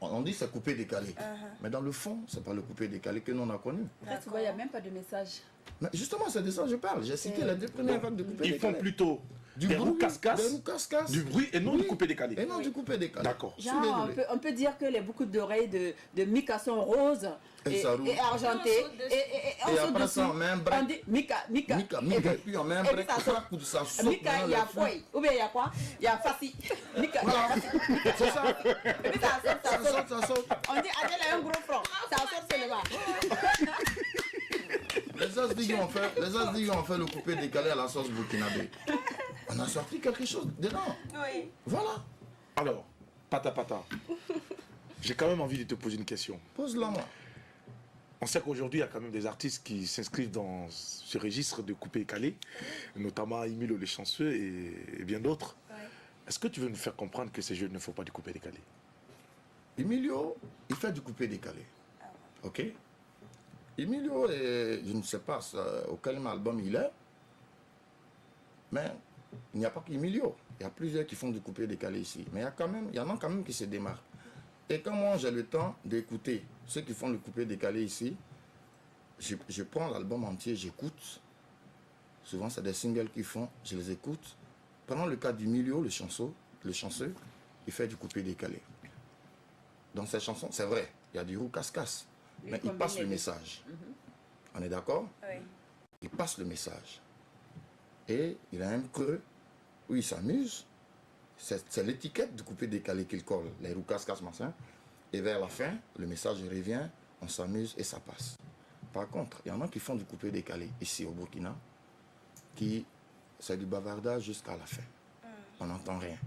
on dit c'est coupé décalé. Mais dans le fond, c'est pas le coupé décalé que nous on a connu. Après, tu vois, il n'y a même pas de message. Mais justement, c'est de ça que je parle. J'ai cité les deux premières vagues de coupé Ils décalé. font plutôt Du des roues bruit, casse-casse, des roues casse-casse. du bruit et non Oui. du coupé décalé. Et non du coupé décalé. D'accord. Je suis Genre, désolé. on peut dire que les boucles d'oreilles de Mika sont roses Et ça roule. et argentées. Et Et après ça, on met un break. on dit Mika. Mika, et puis on met un et puis break, ça saute. crac, pour ça saute. Mika, il y a maintenant, le Foy. Ou bien il y a quoi? Il y a Fassi. Mika, il y a Voilà. Fassi. Mika, C'est ça. et puis ça saute, ça Ça saute. saute, ça saute. On dit Adèle a un gros front. Ça saute seulement. Les Asdigi ont fait le coupé décalé à la sauce burkinabé. On a sorti quelque chose dedans. Oui. Voilà. Alors, Pata, j'ai quand même envie de te poser une question. Pose-la moi. On sait qu'aujourd'hui, il y a quand même des artistes qui s'inscrivent dans ce registre de coupé décalé, notamment Emilio Le Chanceux et bien d'autres. Ouais. Est-ce que tu veux nous faire comprendre que ces jeux ne font pas du coupé décalé? Emilio, il fait du coupé décalé. Ok. Emilio, je ne sais pas auquel album il est, mais il n'y a pas qu'Emilio. Il y a plusieurs qui font du coupé décalé ici. Mais il y en a quand même qui se démarquent. Et quand moi j'ai le temps d'écouter ceux qui font le coupé décalé ici, je prends l'album entier, j'écoute. Souvent c'est des singles qu'ils font, je les écoute. Pendant le cas d'Emilio, le chanceux, il fait du coupé décalé. Dans ses chansons, c'est vrai, il y a du roux casse-casse. Mais il passe le message. On est d'accord? Oui. Il passe le message. Et il a un creux où il s'amuse. C'est l'étiquette du coupé décalé qu'il colle, les roues casse-casse, machin. Et vers la fin, le message revient, on s'amuse et ça passe. Par contre, il y en a qui font du coupé décalé ici au Burkina, qui c'est du bavardage jusqu'à la fin. On n'entend rien.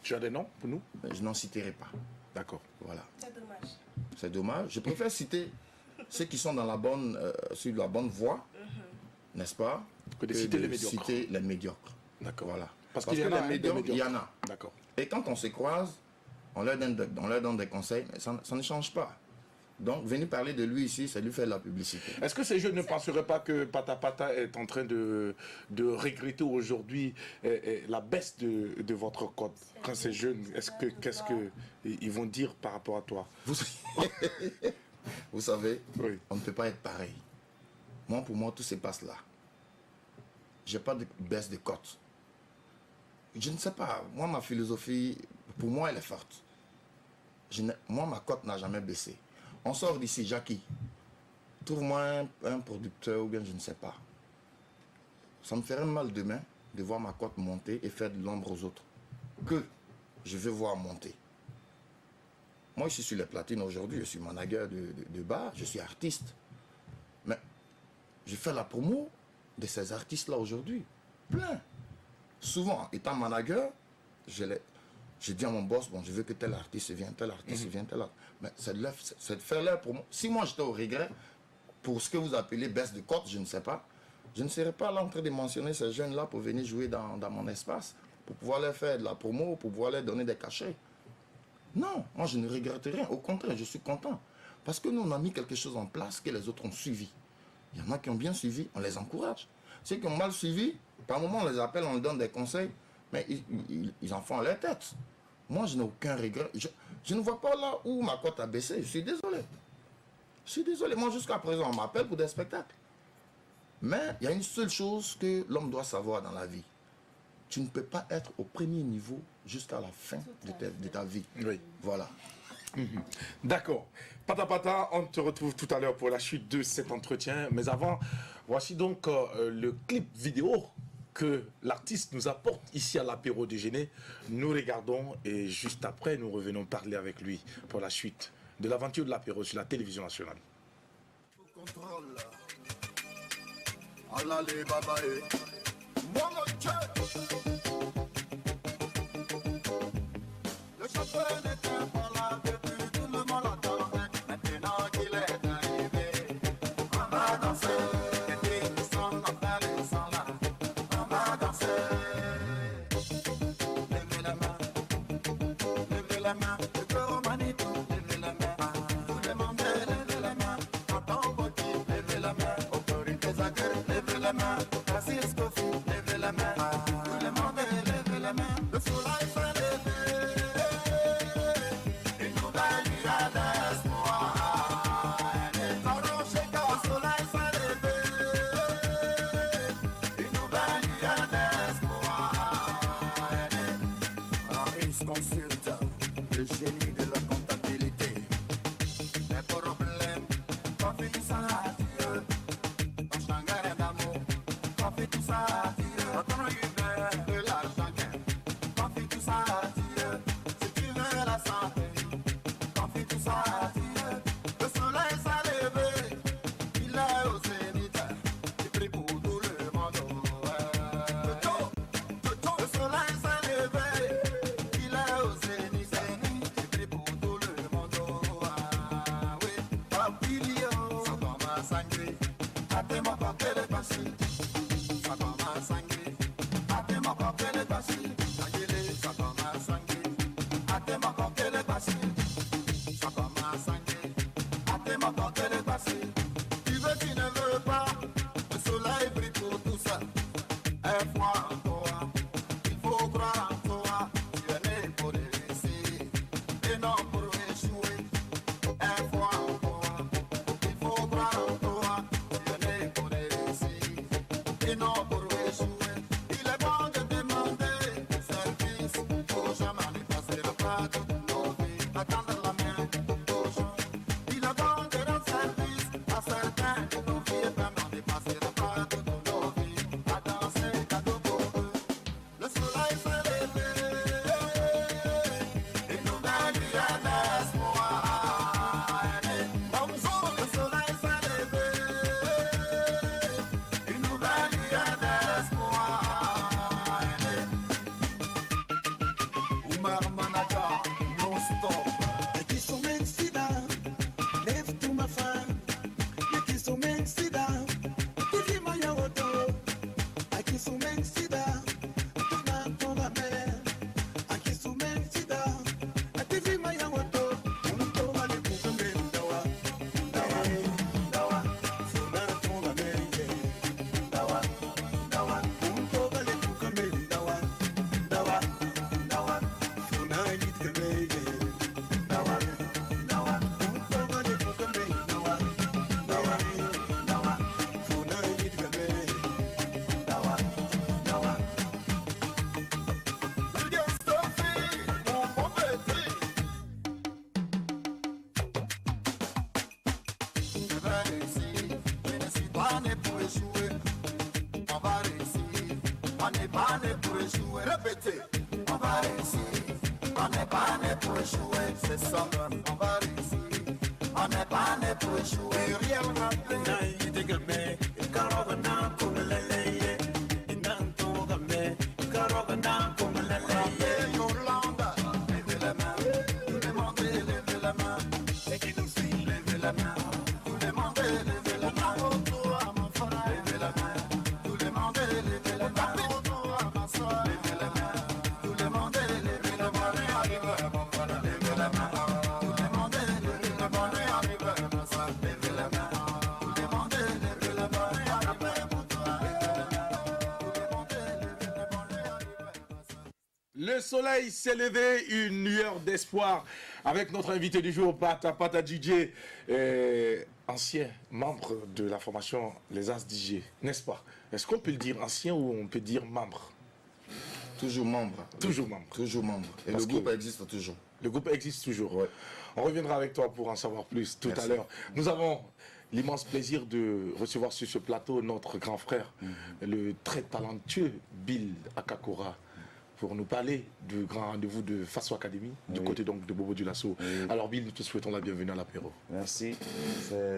Tu as des noms pour nous? Mais je n'en citerai pas. D'accord. Voilà. C'est dommage. C'est dommage. Je préfère citer ceux qui sont dans sur la bonne voie, n'est-ce pas, Que de citer les médiocres. citer les médiocres. D'accord. Voilà. Parce Parce qu'il y que en a, les hein, des médiocres, il y en médiocres. a. D'accord. Et quand on se croise, on leur donne des conseils, mais ça ne change pas. Donc, venir parler de lui ici, c'est lui faire de la publicité. Est-ce que ces jeunes ne penseraient pas que Pata est en train de regretter aujourd'hui la baisse de votre cote? Quand ces jeunes, qu'est-ce qu'ils vont dire par rapport à toi? Vous savez, Oui. on ne peut pas être pareil. Moi, pour moi, tout se passe là. Je n'ai pas de baisse de cote. Je ne sais pas. Moi, ma philosophie, pour moi, elle est forte. Moi, ma cote n'a jamais baissé. On sort d'ici, Jackie. Trouve-moi un producteur ou bien je ne sais pas. Ça me ferait mal demain de voir ma cote monter et faire de l'ombre aux autres. Que je veux voir monter. Moi, je suis sur les platines aujourd'hui, je suis manager de bar, je suis artiste. Mais je fais la promo de ces artistes-là aujourd'hui. Plein. Souvent, étant manager, je dis à mon boss, bon, je veux que tel artiste vienne, tel artiste vienne, tel artiste. Mais c'est de faire leur promo. Si moi j'étais au regret, pour ce que vous appelez baisse de cote, je ne sais pas, je ne serais pas là en train de mentionner ces jeunes-là pour venir jouer dans mon espace, pour pouvoir leur faire de la promo, pour pouvoir leur donner des cachets. Non, moi je ne regrette rien. Au contraire, je suis content. Parce que nous, on a mis quelque chose en place que les autres ont suivi. Il y en a qui ont bien suivi, on les encourage. Ceux qui ont mal suivi, par moment on les appelle, on leur donne des conseils, mais ils en font à leur tête. Moi, je n'ai aucun regret. Je ne vois pas là où ma cote a baissé. Je suis désolé. Je suis désolé. Moi, jusqu'à présent, on m'appelle pour des spectacles. Mais il y a une seule chose que l'homme doit savoir dans la vie. Tu ne peux pas être au premier niveau jusqu'à la fin de ta vie. Oui. Voilà. D'accord. Pata, on te retrouve tout à l'heure pour la suite de cet entretien. Mais avant, voici donc le clip vidéo que l'artiste nous apporte ici à l'apéro déjeuner. Nous regardons et juste après, nous revenons parler avec lui pour la suite de l'aventure de l'apéro sur la télévision nationale. Contrôle. Allah les babae. Le chauffeur n'était pas là depuis tout le monde attendait. Maintenant qu'il est arrivé, on va danser. Les filles sont là, ils sont là. On va danser. Levez la main, levez la main. Le cœur au Manitou, levez la main. Vous demandez, levez la main. Quand on vous dit, levez la main. consulte le génie de la comptabilité. Les problèmes, confie tout ça à Dieu. Ton changaré d'amour, confie tout ça à Dieu. Ton humeur de l'argent, confie tout ça à Dieu. Si tu veux la santé, confie tout ça à Dieu. Le soleil s'est levé, il est au zénith. Il prie pour tout le monde. Le soleil s'est levé, il est au zénith. Il prie pour tout le monde. Oui, papillon, ça commence à sangrer. Attends-moi pas que le passé. Ça commence à sangrer. Attends-moi pas que le passé. Ça commence à sangrer. Attends-moi pas que le passé. Ça commence à sangrer. Attends-moi pas que le passé. Tu veux, tu ne veux pas. Le soleil brille pour tout ça. Un fois en toi. Il faut croire en toi. Tu es né pour réussir et non pour échouer. Un fois en toi. Il faut croire en toi. Tu es né pour réussir et non pour échouer. Il est bon de demander service aux gens manifester le pas de nos vies. Attendre la main aux gens. Il est bon de rendre service à certains de nos vies et vraiment dépasser le pas de nos vies. À danser, cadeau pour eux. Le soleil s'est levé. Une nouvelle vie à l'espoir. Bonjour, le soleil s'est levé. Une nouvelle vie à l'espoir. Oumar Manaka, non-stop. Et qui sont même sida, lève tout ma femme. Et qui sont même sida, qui vit ma yaoto. Et qui sont même sida, tout n'a ton la mer. Et qui sont même sida, qui vit ma yaoto. On peut aller pour que même dawa, dawa, dawa. Tout n'a ton la mer, dawa, dawa. On peut aller pour que même dawa, dawa, dawa. Tout n'a dit que même. Dawa, dawa, on peut aller pour que même dawa, dawa, dawa. Tout n'a dit que même. Dawa, dawa. William Stoffy, mon bon petit. Je vais réussir, je ne suis pas né pour échouer. On va réussir, on n'est pas né pour échouer. Répétez, on va réussir, on n'est pas né pour échouer. C'est ça, on va réussir, on n'est pas né pour échouer. Rien n'a Yolanda, levez la main, tout le monde levez la main. C'est qui nous suit, levez la main, tout le monde levez la main. Levez la main, tout le monde levez la main. Levez la main, tout le monde levez la main. Levez la main, tout le monde levez la main. Levez la main, tout le monde levez la main. Le soleil s'est levé, une lueur d'espoir avec notre invité du jour, Pata DJ, ancien membre de la formation Les As DJ, n'est-ce pas? Est-ce qu'on peut le dire ancien ou on peut dire membre? Toujours membre. Toujours membre. Toujours membre. Et Parce le groupe que- existe toujours. Le groupe existe toujours. Ouais. On reviendra avec toi pour en savoir plus tout Merci. à l'heure. Nous avons l'immense plaisir de recevoir sur ce plateau notre grand frère, le très talentueux Bill Akakora, pour nous parler du grand rendez-vous de Faso Academy, du Oui. côté donc de Bobo Dioulasso. Oui. Alors Bill, nous te souhaitons la bienvenue à l'apéro. Merci.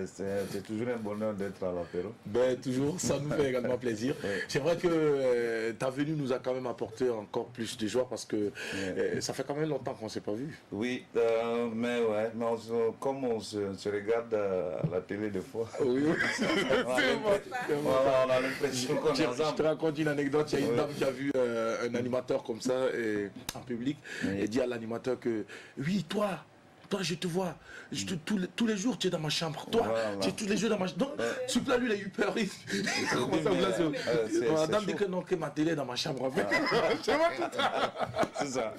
C'est toujours un bonheur d'être à l'apéro. Ben, toujours, ça nous fait également plaisir. Oui. C'est vrai que ta venue nous a quand même apporté encore plus de joie parce que ça fait quand même longtemps qu'on ne s'est pas vu. Oui, mais comme on se regarde à la télé des fois, Oui, oui. C'est vrai. voilà, on a l'impression qu'on est Je te ensemble. raconte une anecdote, il y a une Oui. dame qui a vu un animateur comme ça en public Oui. et dit à l'animateur que oui, toi, Toi, je te vois. Tous les jours, tu es dans ma chambre. Toi, Voilà. tu es tous les jours dans ma chambre. Donc, ce plat, lui, il a eu peur. Il commence à me laisser. Madame dit que non, que ma télé est dans ma chambre. C'est ça.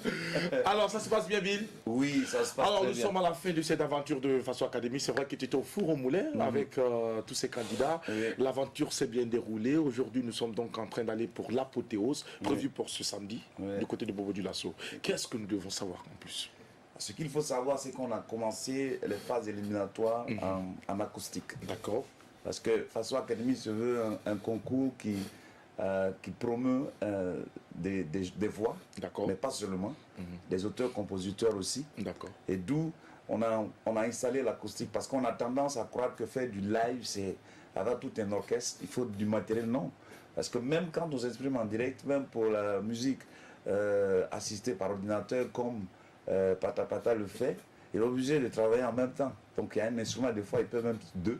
Alors, ça se passe bien, Bill? Oui, ça se passe Alors, très nous bien. sommes à la fin de cette aventure de Faso Academy. C'est vrai que tu étais au four au moulin avec tous ces candidats. Oui. L'aventure s'est bien déroulée. Aujourd'hui, nous sommes donc en train d'aller pour l'apothéose, prévue pour ce samedi, Oui. du côté de Bobo du Lasso. Qu'est-ce que nous devons savoir en plus? Ce qu'il faut savoir, c'est qu'on a commencé les phases éliminatoires en acoustique. D'accord. Parce que Faso Academy se veut un concours qui promeut des voix, D'accord. mais pas seulement, des auteurs-compositeurs aussi. D'accord. Et d'où on a installé l'acoustique, parce qu'on a tendance à croire que faire du live, c'est avoir tout un orchestre, il faut du matériel. Non. Parce que même quand on s'exprime en direct, même pour la musique assistée par ordinateur, comme Pata Pata le fait, il est obligé de travailler en même temps. Donc il y a un instrument, des fois il peut même deux,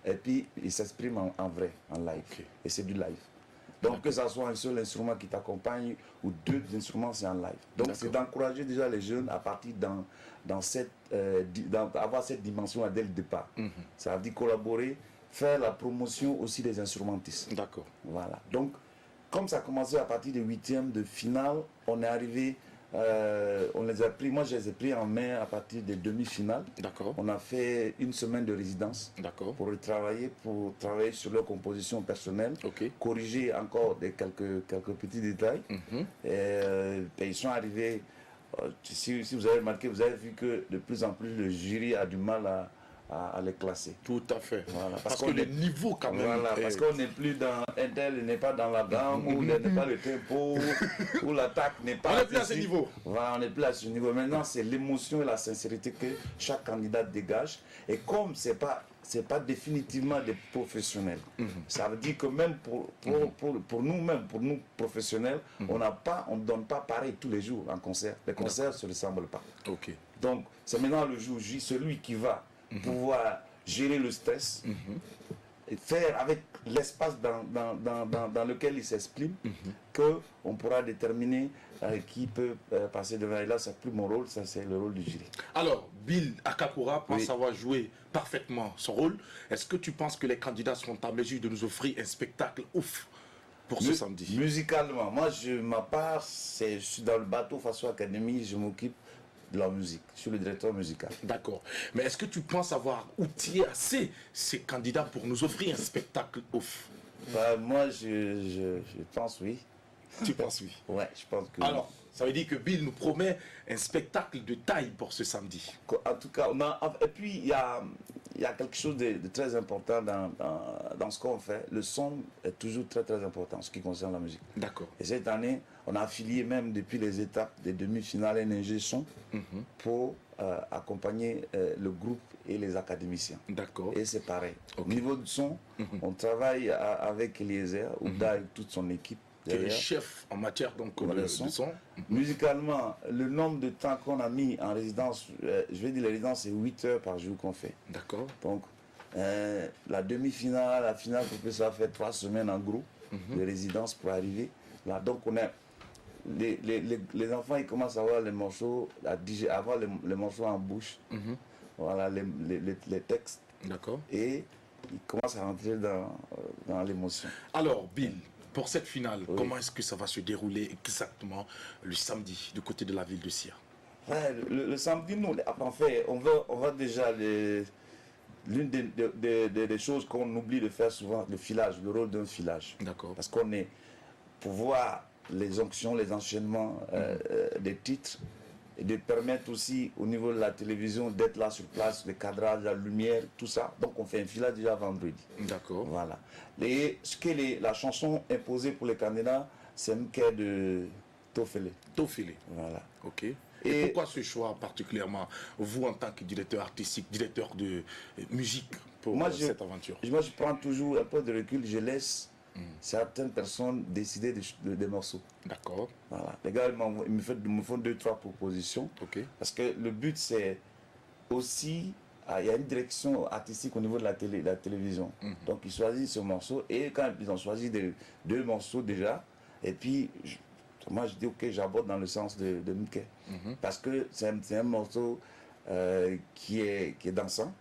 et puis il s'exprime en vrai, en live. Ok. Et c'est du live. Donc que ce soit un seul instrument qui t'accompagne ou deux instruments, c'est en live. Donc c'est d'encourager déjà les jeunes à partir avoir cette dimension dès le départ. Ça veut dire collaborer, faire la promotion aussi des instrumentistes. D'accord. Voilà. Donc, comme ça a commencé à partir des huitièmes de finale, on est arrivé, on les a pris, moi je les ai pris en main à partir des demi-finales. D'accord. On a fait une semaine de résidence D'accord. pour travailler sur leur composition personnelle, Ok. corriger encore quelques petits détails. Et ils sont arrivés, si vous avez remarqué, vous avez vu que de plus en plus le jury a du mal à les classer. Tout à fait. Voilà, Parce que le niveau, quand même. Voilà, parce qu'on n'est plus dans un tel, il n'est pas dans la gamme, ou il n'est pas le tempo, ou l'attaque n'est pas. On n'est plus à ce ceci. niveau. Voilà, on n'est plus à ce niveau. Maintenant, c'est l'émotion et la sincérité que chaque candidat dégage. Et comme c'est pas définitivement des professionnels, ça veut dire que même pour nous-mêmes, pour nous professionnels, on ne donne pas pareil tous les jours en concert. Les concerts ne se ressemblent pas. Ok. Donc, c'est maintenant le jour J, celui qui va pouvoir gérer le stress et faire avec l'espace dans lequel il s'exprime qu'on pourra déterminer qui peut passer devant. Et là, c'est plus mon rôle, ça c'est le rôle du jury. Alors, Bill Akakura pense Oui. avoir joué parfaitement son rôle. Est-ce que tu penses que les candidats sont en mesure de nous offrir un spectacle ouf pour ce samedi? Musicalement, moi, ma part, je suis dans le bateau Faso Academy, je m'occupe de la musique. Je suis le directeur musical. D'accord. Mais est-ce que tu penses avoir outillé assez ces candidats pour nous offrir un spectacle ouf? Moi, je pense oui. Tu penses oui? Ouais, je pense que Alors, ça veut dire que Bill nous promet un spectacle de taille pour ce samedi. En tout cas, et puis il y a quelque chose de très important dans ce qu'on fait. Le son est toujours très très important en ce qui concerne la musique. D'accord. Et cette année, on a affilié même depuis les étapes des demi-finales un ingé son pour accompagner le groupe et les académiciens. D'accord. Et c'est pareil. Ok. Au niveau du son, on travaille avec Eliezer, Ouda et toute son équipe. Tu es le derrière. chef en matière donc, Voilà, de son. son. Musicalement, le nombre de temps qu'on a mis en résidence, je vais dire la résidence, c'est 8 heures par jour qu'on fait. D'accord. Donc, la demi-finale, la finale, ça fait 3 semaines en groupe de résidence pour arriver. Là, donc, on a les enfants, ils commencent à avoir les morceaux, à avoir les morceaux en bouche. Voilà, les textes. D'accord. Et ils commencent à rentrer dans l'émotion. Alors, Bill, pour cette finale, comment est-ce que ça va se dérouler exactement le samedi du côté de la ville de Sire? Ouais, le samedi, nous, en fait, on va déjà l'une des choses qu'on oublie de faire souvent, le filage, le rôle d'un filage. D'accord. Parce qu'on est pour voir les onctions, les enchaînements des titres et de permettre aussi au niveau de la télévision d'être là sur place, le cadrage, la lumière, tout ça. Donc on fait un filage déjà vendredi. D'accord. Voilà. Et ce que la chanson imposée pour les candidats, c'est Mke de Tofele. Tofele. Voilà. Ok. Et pourquoi ce choix particulièrement, vous en tant que directeur artistique, directeur de musique pour cette aventure? Moi, je prends toujours un peu de recul, je laisse certaines personnes décider des morceaux. D'accord. Voilà. Les gars, ils me font 2-3 propositions. Ok. Parce que le but, c'est aussi, il y a une direction artistique au niveau de la télévision. Donc, ils choisissent ce morceau. Et quand ils ont choisi 2 morceaux déjà, et puis, moi, je dis, ok, j'aborde dans le sens de Mickey. Parce que c'est un morceau qui est dansant,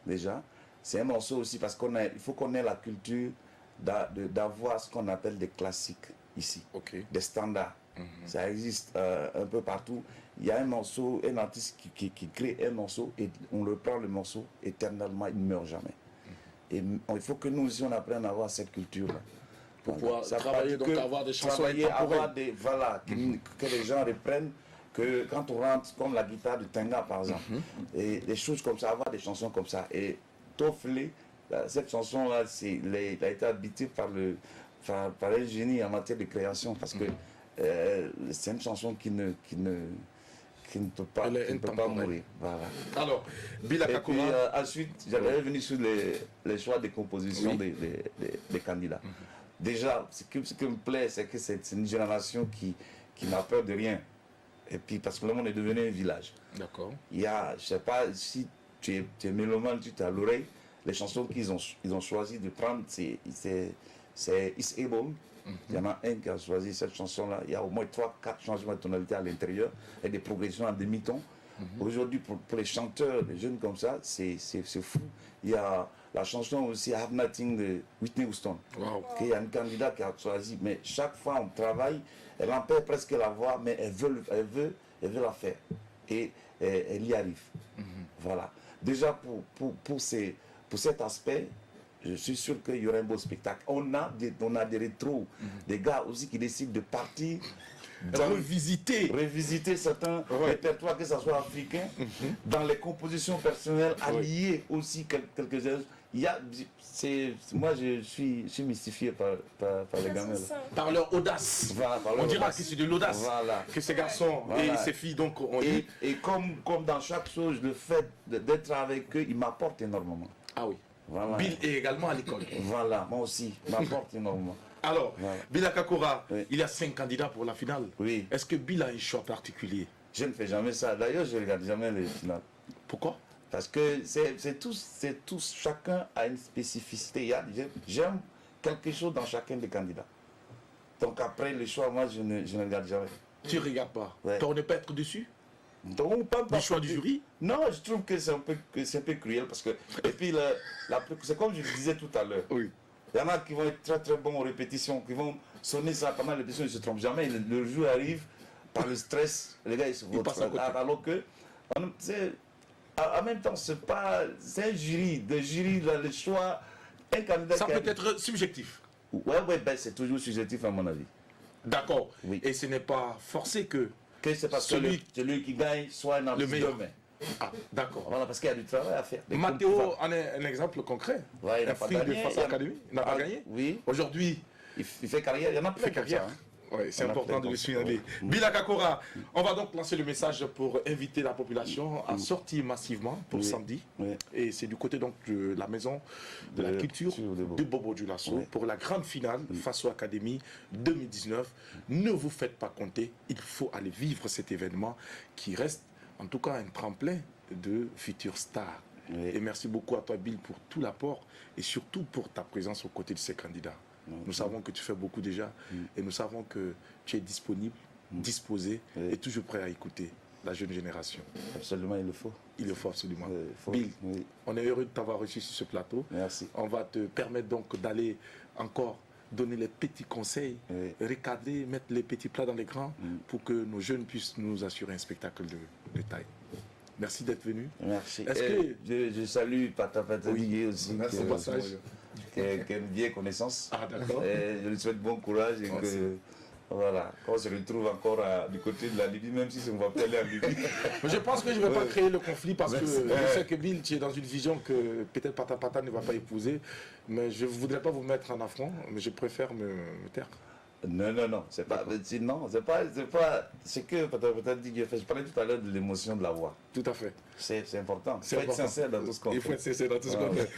déjà. C'est un morceau aussi parce il faut qu'on ait la culture d'avoir ce qu'on appelle des classiques ici, des standards. Ça existe un peu partout. Il y a un morceau, un artiste qui crée un morceau et on reprend le morceau éternellement, il ne meurt jamais. Et il faut que nous aussi on apprenne à avoir cette culture-là. Pour pouvoir travailler, donc avoir des chansons intemporelles. Voilà, que les gens reprennent, que quand on rentre, comme la guitare de Tenga par exemple, et des choses comme ça, avoir des chansons comme ça. Et Toflé, cette chanson-là, elle a été habitée par un génie en matière de création, parce que c'est une chanson qui ne peut pas mourir. Voilà. Alors, Bila Kakura. Et puis ensuite, j'allais revenir sur les choix de composition des candidats. Déjà, ce qui me plaît, c'est que c'est une génération qui n'a peur de rien. Et puis, parce que le monde est devenu un village. D'accord. Il y a, je ne sais pas, si tu es mélomane, tu as l'oreille, les chansons qu'ils ont choisi de prendre, c'est Is Able. Il y en a un qui a choisi cette chanson-là. Il y a au moins 3-4 changements de tonalité à l'intérieur et des progressions en demi-ton. Aujourd'hui, pour les chanteurs, les jeunes comme ça, c'est fou. Il y a la chanson aussi Have Nothing de Whitney Houston. Wow. Il y a un candidat qui a choisi, mais chaque fois on travaille, elle en perd presque la voix, mais elle veut la faire. Et elle y arrive. Voilà. Déjà, pour cet aspect, je suis sûr qu'il y aura un beau spectacle. On a des rétros, des gars aussi qui décident de partir, revisiter certains répertoires, que ce soit africains, dans les compositions personnelles, allier aussi quelques-uns. Moi, je suis mystifié par les gamins. Par leur audace. Voilà, on dira que c'est de l'audace que ces garçons et ces filles donc ont eu. Et comme dans chaque chose, le fait d'être avec eux, ils m'apportent énormément. Ah oui. Voilà. Bill est également à l'école. Voilà, moi aussi, m'apporte énormément. Alors, Bila Kakura, il y a 5 candidats pour la finale. Oui. Est-ce que Bill a un choix particulier? Je ne fais jamais ça. D'ailleurs, je ne regarde jamais les finales. Pourquoi? Parce que tous, chacun a une spécificité. J'aime quelque chose dans chacun des candidats. Donc après le choix, moi, je ne regarde jamais. Tu ne regardes pas? Pour ne pas être déçu? Donc, du choix du jury? Non, je trouve que c'est un peu cruel parce que, et puis c'est comme je le disais tout à l'heure. Oui. Il y en a qui vont être très très bons aux répétitions, qui vont sonner ça pendant les répétitions, ils ne se trompent jamais. Le jour arrive, par le stress, les gars ils se votent. Alors que, en même temps, c'est un jury, le choix, un candidat. Ça peut être subjectif. Ouais, ben, c'est toujours subjectif à mon avis. D'accord. Oui. Et ce n'est pas forcé que c'est parce que celui qui gagne soit un artiste le meilleur. demain. Ah, d'accord. Voilà, parce qu'il y a du travail à faire. Mathéo en est un exemple concret. Ouais, il n'a pas gagné. gagné. De Faso Academy, il n'a pas gagné. Oui. Aujourd'hui, il fait carrière. Il y en a plein comme ça. Hein. Oui, c'est important de le signaler. Bila Kakura, on va donc lancer le message pour inviter la population à sortir massivement pour samedi. Oui. Et c'est du côté donc de la maison de la culture de Bobo Dioulasso pour la grande finale Faso Academy 2019. Ne vous faites pas compter, il faut aller vivre cet événement qui reste en tout cas un tremplin de futures stars. Oui. Et merci beaucoup à toi Bill pour tout l'apport et surtout pour ta présence aux côtés de ces candidats. Nous savons que tu fais beaucoup déjà et nous savons que tu es disponible, disposé et toujours prêt à écouter la jeune génération. Absolument, il le faut. Il le faut absolument. Bill, on est heureux de t'avoir reçu sur ce plateau. Merci. On va te permettre donc d'aller encore donner les petits conseils, recadrer, mettre les petits plats dans les grands pour que nos jeunes puissent nous assurer un spectacle de taille. Merci d'être venu. Merci. Est-ce que je salue Pata Patadier aussi, au passage. qui est une vieille connaissance. Ah, d'accord. Je lui souhaite bon courage et que voilà, quand on se retrouve encore du côté de la Libye, même si on va pas aller en Libye. Mais je pense que je ne vais pas créer le conflit parce que je sais que Bill, tu es dans une vision que peut-être Pata Pata ne va pas épouser. Mais je ne voudrais pas vous mettre en affront, mais je préfère me taire. Non, c'est pas. Non, c'est pas. C'est que peut-être dit. Je parlais tout à l'heure de l'émotion de la voix. Tout à fait. C'est important. C'est faut être sincère dans tout ce qu'on fait. Il faut être sincère dans tout ce qu'on fait.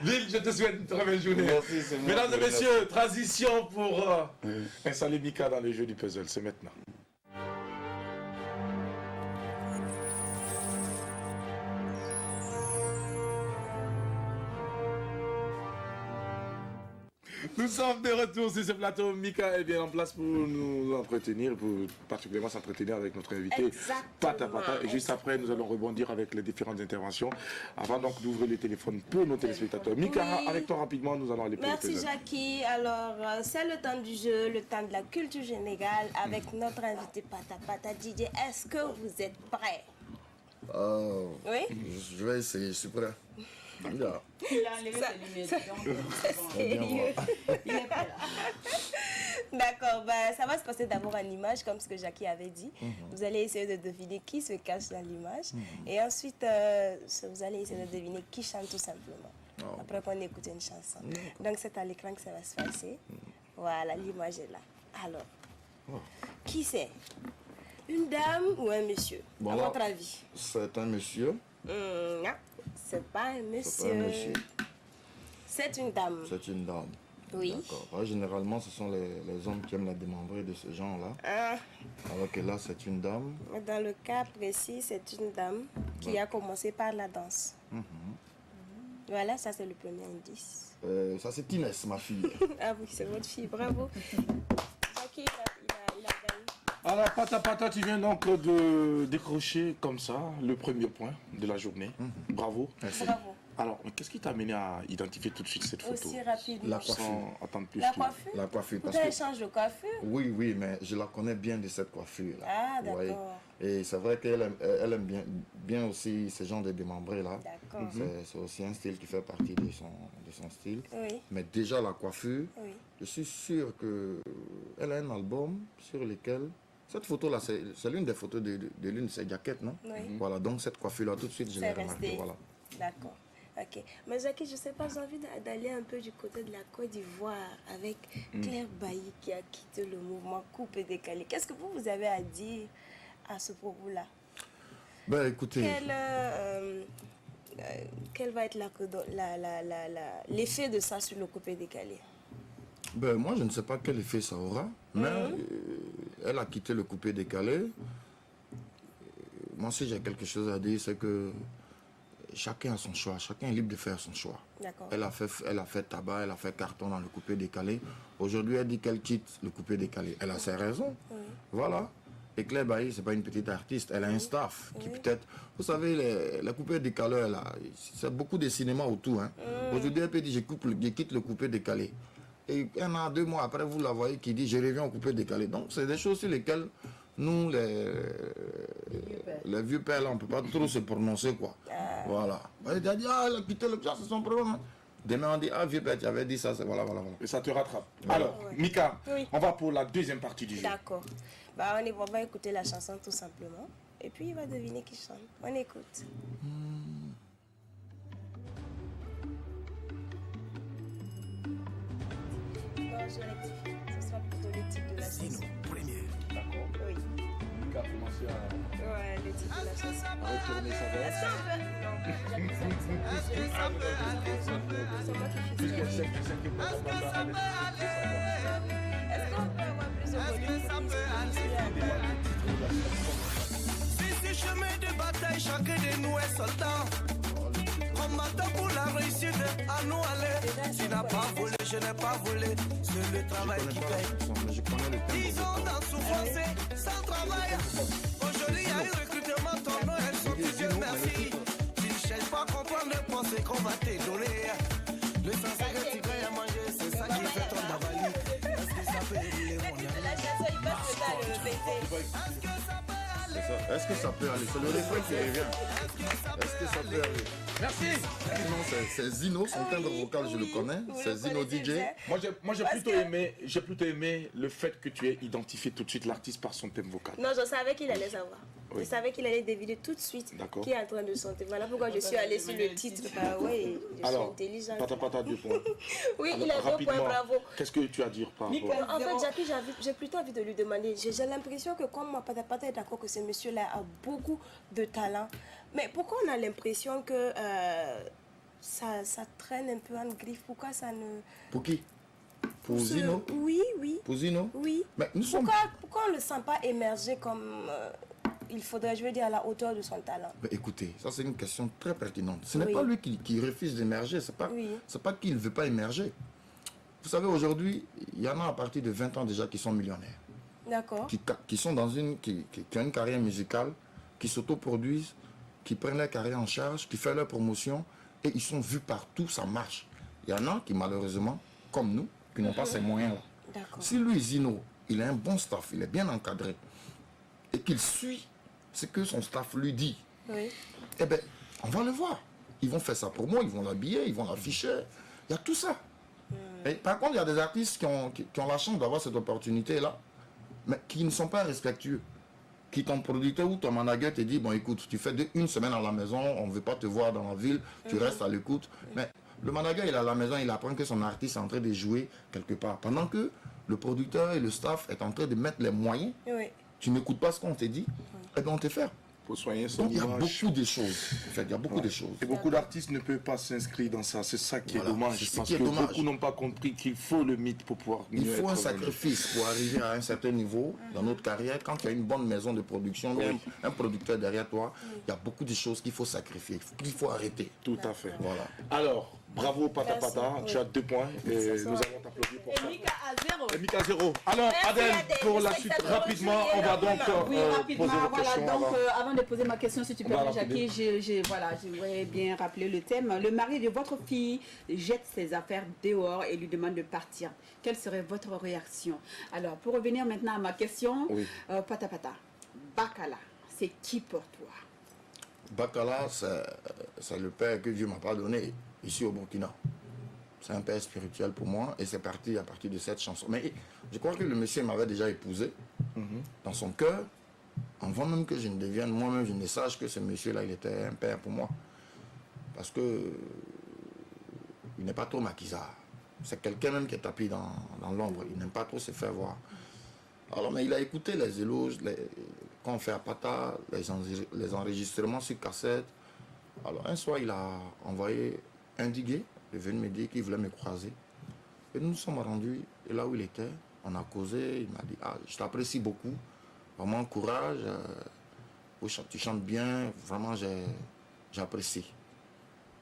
Bill, je te souhaite une très belle journée. Merci, c'est moi. Mesdames et messieurs, transition pour installer Mika dans le jeu du puzzle. C'est maintenant. Nous sommes de retour sur ce plateau. Mika est bien en place pour nous entretenir, pour particulièrement s'entretenir avec notre invité Pata Pata. Et juste après, nous allons rebondir avec les différentes interventions. Avant donc d'ouvrir les téléphones pour nos téléspectateurs. Mika, avec toi rapidement, nous allons aller pour Merci Jackie. Alors, c'est le temps du jeu, le temps de la culture générale avec notre invité Pata Pata. DJ, est-ce que vous êtes prêts? Oui. Je vais essayer, je suis prêt. Yeah. Il a enlevé ses lunettes. Il est prêt là. D'accord, ça va se passer d'abord en image, comme ce que Jackie avait dit. Vous allez essayer de deviner qui se cache dans l'image. Et ensuite, vous allez essayer de deviner qui chante tout simplement. Après qu'on écoute une chanson. Donc c'est à l'écran que ça va se passer. Voilà, l'image est là. Alors, qui c'est? Une dame ou un monsieur, à votre avis? C'est un monsieur. Non, c'est pas un monsieur. C'est pas un monsieur. C'est une dame. C'est une dame. Oui. D'accord. Généralement, ce sont les hommes qui aiment la démembrer de ce genre-là. Alors que là, c'est une dame. Dans le cas précis, c'est une dame qui a commencé par la danse. Voilà, ça c'est le premier indice. Ça, c'est Inès, ma fille. Ah oui, c'est votre fille, bravo. Jackie, il a gagné. Alors, Pata Pata, tu viens donc de décrocher comme ça le premier point de la journée. Bravo. Merci. Bravo. Alors, qu'est-ce qui t'a amené à identifier tout de suite cette photo? Aussi rapidement. La coiffure. Sans attendre plus La que- coiffure? La coiffure. Vous Parce avez que... changé de coiffure? Oui, mais je la connais bien de cette coiffure-là. Ah, Vous voyez. d'accord. Et c'est vrai qu'elle aime bien aussi ce genre de démembrés-là. D'accord. C'est aussi un style qui fait partie de son style. Oui. Mais déjà, la coiffure, Oui. je suis sûr qu'elle a un album sur lequel... Cette photo-là, c'est l'une des photos de l'une de ses jaquettes, non? Oui. Voilà, donc cette coiffure-là, tout de suite, je l'ai C'est remarqué. resté. Voilà. D'accord. Ok. Mais Jackie, je ne sais pas, j'ai envie d'aller un peu du côté de la Côte d'Ivoire avec Claire Bailly qui a quitté le mouvement Coupe et Décalé. Qu'est-ce que vous avez à dire à ce propos-là? Ben, écoutez... Quel va être l'effet de ça sur le Coupe et Décalé? Ben, moi, je ne sais pas quel effet ça aura, mais elle a quitté le coupé décalé. Moi, si j'ai quelque chose à dire, c'est que chacun a son choix, chacun est libre de faire son choix. D'accord. Elle a fait tabac, elle a fait carton dans le coupé décalé. Aujourd'hui, elle dit qu'elle quitte le coupé décalé. Elle a ses raisons. Voilà. Et Claire Bailly, ce n'est pas une petite artiste, elle a un staff qui peut-être... Vous savez, les coupés décalés, c'est beaucoup de cinéma autour. Hein. Aujourd'hui, elle peut dire, je quitte le coupé décalé. Et 1 an, 2 mois après, vous la voyez qui dit, je reviens au coupé décalé. Donc, c'est des choses sur lesquelles nous, les vieux pères, là, on ne peut pas trop se prononcer, quoi. Voilà. Elle a dit, elle a quitté le... Ça, c'est son problème. Demain, on dit, vieux père, tu avais dit ça, voilà. Et ça te rattrape. Alors, Mika, Oui. on va pour la deuxième partie du jeu. D'accord. On va écouter la chanson tout simplement. Et puis, il va deviner qui chante. On écoute. Non, je rectifie. Ce sera plutôt le titre de la chanson. D'accord. Oui. Mika a commencé à Ouais, le titre de la chanson. retourner sa veste. Est-ce qu'on peut... Non, j'aime ça. C'est moi qui fixe. Puisqu'elle sait que Pata Pata avait décidé de savoir. Est-ce qu'on peut avoir plus de volume pour Si chemin de bataille, chacun de nous est soldat. Combattant pour la réussite, à nous aller. Tu n'as pas volé, je n'ai pas volé. C'est le travail qui paye. Je connais le thème. Disons dans souffrance, sans travail. Aujourd'hui, il y a eu recrutement, ton nom, elles sont Dieu merci. Tu ne cherches pas à comprendre le pensée qu'on va te donner. Le sensei que tu gagnes à manger, c'est ça qui fait ton davali. Est-ce que ça peut évoluer, mon ami? la chanson, il passe le temps à le répéter. Est-ce que ça peut aller? C'est le refrain qui revient. Est-ce que ça peut aller? Merci. Non, c'est Zino, son timbre vocal, je le connais. C'est Zino DJ. Moi, j'ai plutôt aimé le fait que tu aies identifié tout de suite l'artiste par son thème vocal. Non, je savais qu'il allait savoir. Oui. Je savais qu'il allait deviner tout de suite D'accord. qui est en train de chanter. Voilà pourquoi je suis allée sur le titre. Bah oui, je suis Alors, intelligente. Pata Pata 2 points. Oui, Alors, il a 2 points, rapidement, bravo. qu'est-ce que tu as à dire par rapport En fait, Jackie, j'ai plutôt envie de lui demander. J'ai l'impression que comme moi, Pata Pata est d'accord que ce monsieur-là a beaucoup de talent. Mais pourquoi on a l'impression que ça traîne un peu en griffe? Pourquoi ça ne... Pour qui? Pour Zino? Oui, oui. Pour Zino? Oui. Mais nous sommes... Pourquoi on ne le sent pas émerger comme il faudrait, je veux dire, à la hauteur de son talent? Mais écoutez, ça c'est une question très pertinente. Ce n'est Oui. pas lui qui refuse d'émerger, c'est pas, Oui. c'est pas qu'il ne veut pas émerger. Vous savez, aujourd'hui, il y en a à partir de 20 ans déjà qui sont millionnaires. D'accord. Qui sont dans qui ont une carrière musicale, qui s'autoproduisent, qui prennent leur carrière en charge, qui font leur promotion, et ils sont vus partout, ça marche. Il y en a qui, malheureusement, comme nous, qui n'ont pas ces moyens-là. D'accord. Si lui, Zino, il a un bon staff, il est bien encadré, et qu'il suit ce que son staff lui dit, Oui. eh bien, on va le voir. Ils vont faire sa promo, ils vont l'habiller, ils vont l'afficher. Il y a tout ça. Et par contre, il y a des artistes qui ont la chance d'avoir cette opportunité-là, mais qui ne sont pas respectueux. Qui ton producteur ou ton manager te dit, bon écoute, tu fais une semaine à la maison, on ne veut pas te voir dans la ville, tu restes à l'écoute. Mais le manager, il est à la maison, il apprend que son artiste est en train de jouer quelque part. Pendant que le producteur et le staff est en train de mettre les moyens, Oui. tu n'écoutes pas ce qu'on te dit, et bien on te fait. Pour soigner son Donc il y a image. beaucoup de choses. En fait, il y a beaucoup de choses. Et beaucoup d'artistes ne peuvent pas s'inscrire dans ça. C'est ça qui Voilà, est dommage. c'est ce Parce qui est que dommage. beaucoup n'ont pas compris qu'il faut le mythe pour pouvoir mieux Il faut un être sacrifice pour arriver à un certain niveau dans notre carrière. Quand tu as une bonne maison de production, un producteur derrière toi, il y a beaucoup de choses qu'il faut sacrifier, qu'il faut arrêter. Tout à fait. Voilà. Alors, bravo Pata Merci. Pata, tu Oui. as 2 points et nous allons t'applaudir pour ça. Mika à 0. Et Mika 0. Alors, Merci, Adèle, Adèle. pour la Je sais suite, que ça te rapidement, rejoint on va donc énormément. Oui, rapidement, poser vos voilà. questions. Donc, alors. avant de poser ma question, si tu On va permets, rapider. Jackie, j'aimerais bien rappeler le thème. Le mari de votre fille jette ses affaires dehors et lui demande de partir. Quelle serait votre réaction? Alors, pour revenir maintenant à ma question, Oui. Pata Pata, Bakala, c'est qui pour toi? Bakala, c'est le père que Dieu m'a pas donné ici au Burkina. C'est un père spirituel pour moi et c'est parti à partir de cette chanson. Mais je crois que le monsieur m'avait déjà épousé dans son cœur, avant même que je ne devienne moi-même, je ne sache que ce monsieur-là, il était un père pour moi. Parce que il n'est pas trop maquisard. C'est quelqu'un même qui est tapis dans l'ombre. Il n'aime pas trop se faire voir. Alors, mais il a écouté les éloges, quand on fait à Pata, les enregistrements sur cassette. Alors, un soir, il a envoyé un diguet, il est venu me dire qu'il voulait me croiser. Et nous nous sommes rendus, et là où il était, on a causé, il m'a dit, ah, je t'apprécie beaucoup, vraiment courage, tu chantes bien, vraiment j'apprécie.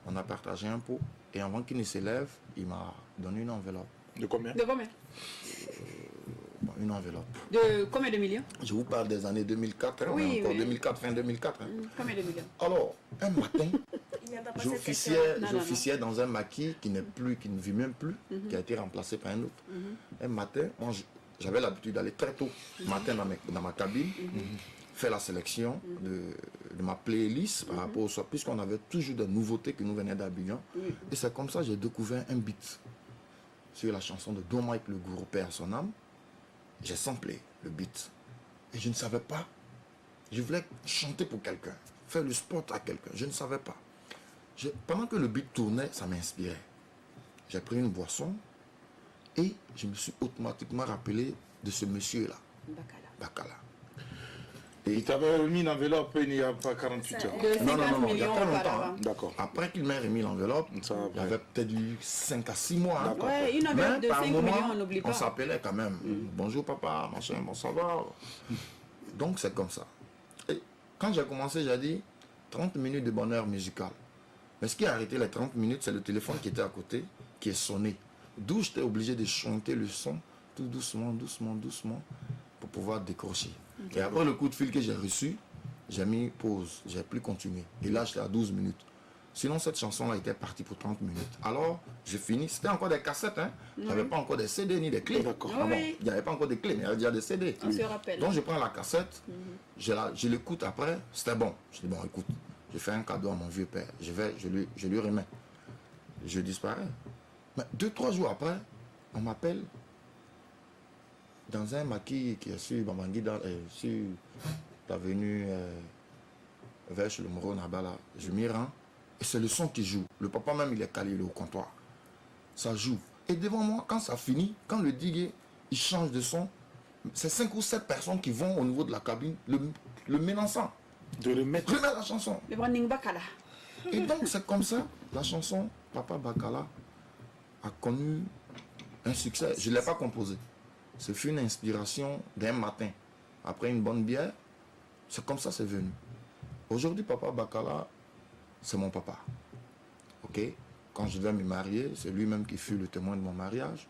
On a partagé un pot, et avant qu'il ne se lève, il m'a donné une enveloppe. De combien? De combien? Une enveloppe. De combien de millions? Je vous parle des années 2004, hein, Oui, on est encore oui. 2004, fin 2004. hein. Combien de millions? Alors, un matin, Il n'y a pas cette question. j'officiais dans un maquis qui ne vit même plus, qui a été remplacé par un autre. Un matin, j'avais l'habitude d'aller très tôt, matin dans ma cabine, faire la sélection de ma playlist par rapport au soir, puisqu'on avait toujours des nouveautés qui nous venaient d'Abidjan. Et c'est comme ça que j'ai découvert un beat sur la chanson de Don Mike le Gourou, Père à son âme. J'ai samplé le beat. Et je ne savais pas. Je voulais chanter pour quelqu'un, faire le spot à quelqu'un. Je ne savais pas. Pendant que le beat tournait, ça m'inspirait. J'ai pris une boisson et je me suis automatiquement rappelé de ce monsieur-là, Bakala. Bakala. Il t'avait remis une enveloppe il n'y a pas 48 heures. De 50 Non, il y a millions très longtemps. auparavant. hein. D'accord. Après qu'il m'ait remis l'enveloppe, Ça va, il y avait peut-être eu 5 à 6 mois. hein. D'accord. Ouais, une enveloppe de par 5 moment, millions, on n'oublie pas. on s'appelait quand même. Bonjour papa, machin, bon ça va. Donc c'est comme ça. Et quand j'ai commencé, j'ai dit 30 minutes de bonheur musical. Mais ce qui a arrêté les 30 minutes, c'est le téléphone qui était à côté, qui est sonné. D'où j'étais obligé de chanter le son tout doucement, doucement, doucement, pour pouvoir décrocher. Et après le coup de fil que j'ai reçu, j'ai mis pause, j'ai plus continué. Et là, j'étais à 12 minutes. Sinon, cette chanson-là était partie pour 30 minutes. Alors, j'ai fini. C'était encore des cassettes, hein. Il n'y avait pas encore des CD ni des clés. D'accord. Ah bon, Oui. il n'y avait pas encore de clés, mais il y avait déjà des CD. On se rappelle. Donc, je prends la cassette, je l'écoute après, c'était bon. Je dis, bon, écoute, je fais un cadeau à mon vieux père. Je lui remets. Je disparais. Mais 2-3 jours après, on m'appelle dans un maquis qui est sur Bamangui, sur l'avenue vers le Moro Nabala. Je m'y rends et c'est le son qui joue. Le papa même, il est calé, il est au comptoir. Ça joue. Et devant moi, quand ça finit, quand le diguet, il change de son, c'est 5 ou 7 personnes qui vont au niveau de la cabine, le menaçant. De le mettre. Je mets la chanson. Le branding Bakala. Et donc, c'est comme ça, la chanson Papa Bakala a connu un succès. Je ne l'ai pas composé. Ce fut une inspiration d'un matin. Après une bonne bière, c'est comme ça c'est venu. Aujourd'hui, Papa Bakala, c'est mon papa. Ok? Quand je vais me marier, c'est lui-même qui fut le témoin de mon mariage.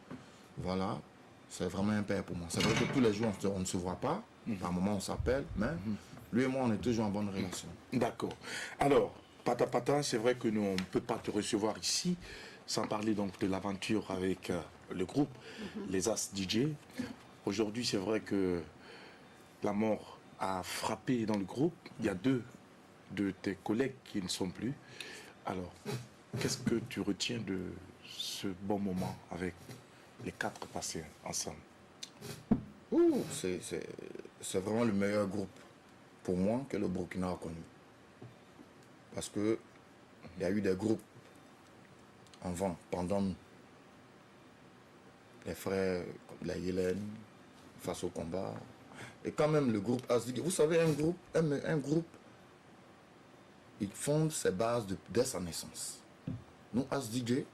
Voilà, c'est vraiment un père pour moi. C'est vrai que tous les jours, on ne se voit pas. Par moments, on s'appelle, mais lui et moi, on est toujours en bonne relation. D'accord. Alors, Pata Pata, c'est vrai que nous, on ne peut pas te recevoir ici sans parler donc de l'aventure avec le groupe, les As DJ. Aujourd'hui, c'est vrai que la mort a frappé dans le groupe. Il y a deux de tes collègues qui ne sont plus. Alors, qu'est-ce que tu retiens de ce bon moment avec les 4 passés ensemble? Ouh, c'est vraiment le meilleur groupe pour moi que le Burkina a connu. Parce que il y a eu des groupes avant, pendant nous. Les frères, la Hélène, face au combat. Et quand même le groupe Asdig, vous savez, un groupe, il fonde ses bases dès sa naissance. Nous, Asdig,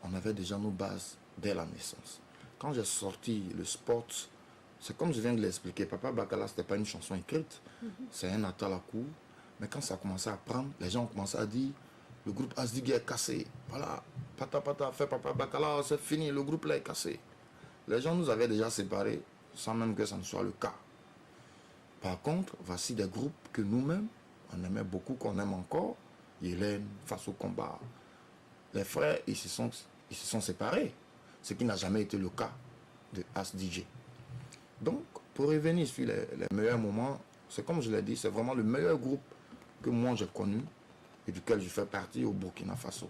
on avait déjà nos bases dès la naissance. Quand j'ai sorti le sport, c'est comme je viens de l'expliquer, Papa Bakala, ce n'était pas une chanson écrite, c'est un atal à coup. Mais quand ça a commencé à prendre, les gens ont commencé à dire, le groupe Asdig est cassé. Voilà, Pata Pata fait Papa Bakala, c'est fini, le groupe là est cassé. Les gens nous avaient déjà séparés, sans même que ça ne soit le cas. Par contre, voici des groupes que nous-mêmes, on aimait beaucoup, qu'on aime encore. Hélène, face au combat. Les frères, ils se sont séparés, ce qui n'a jamais été le cas de Asdig. Donc, pour revenir sur les meilleurs moments, c'est comme je l'ai dit, c'est vraiment le meilleur groupe que moi j'ai connu et duquel je fais partie au Burkina Faso.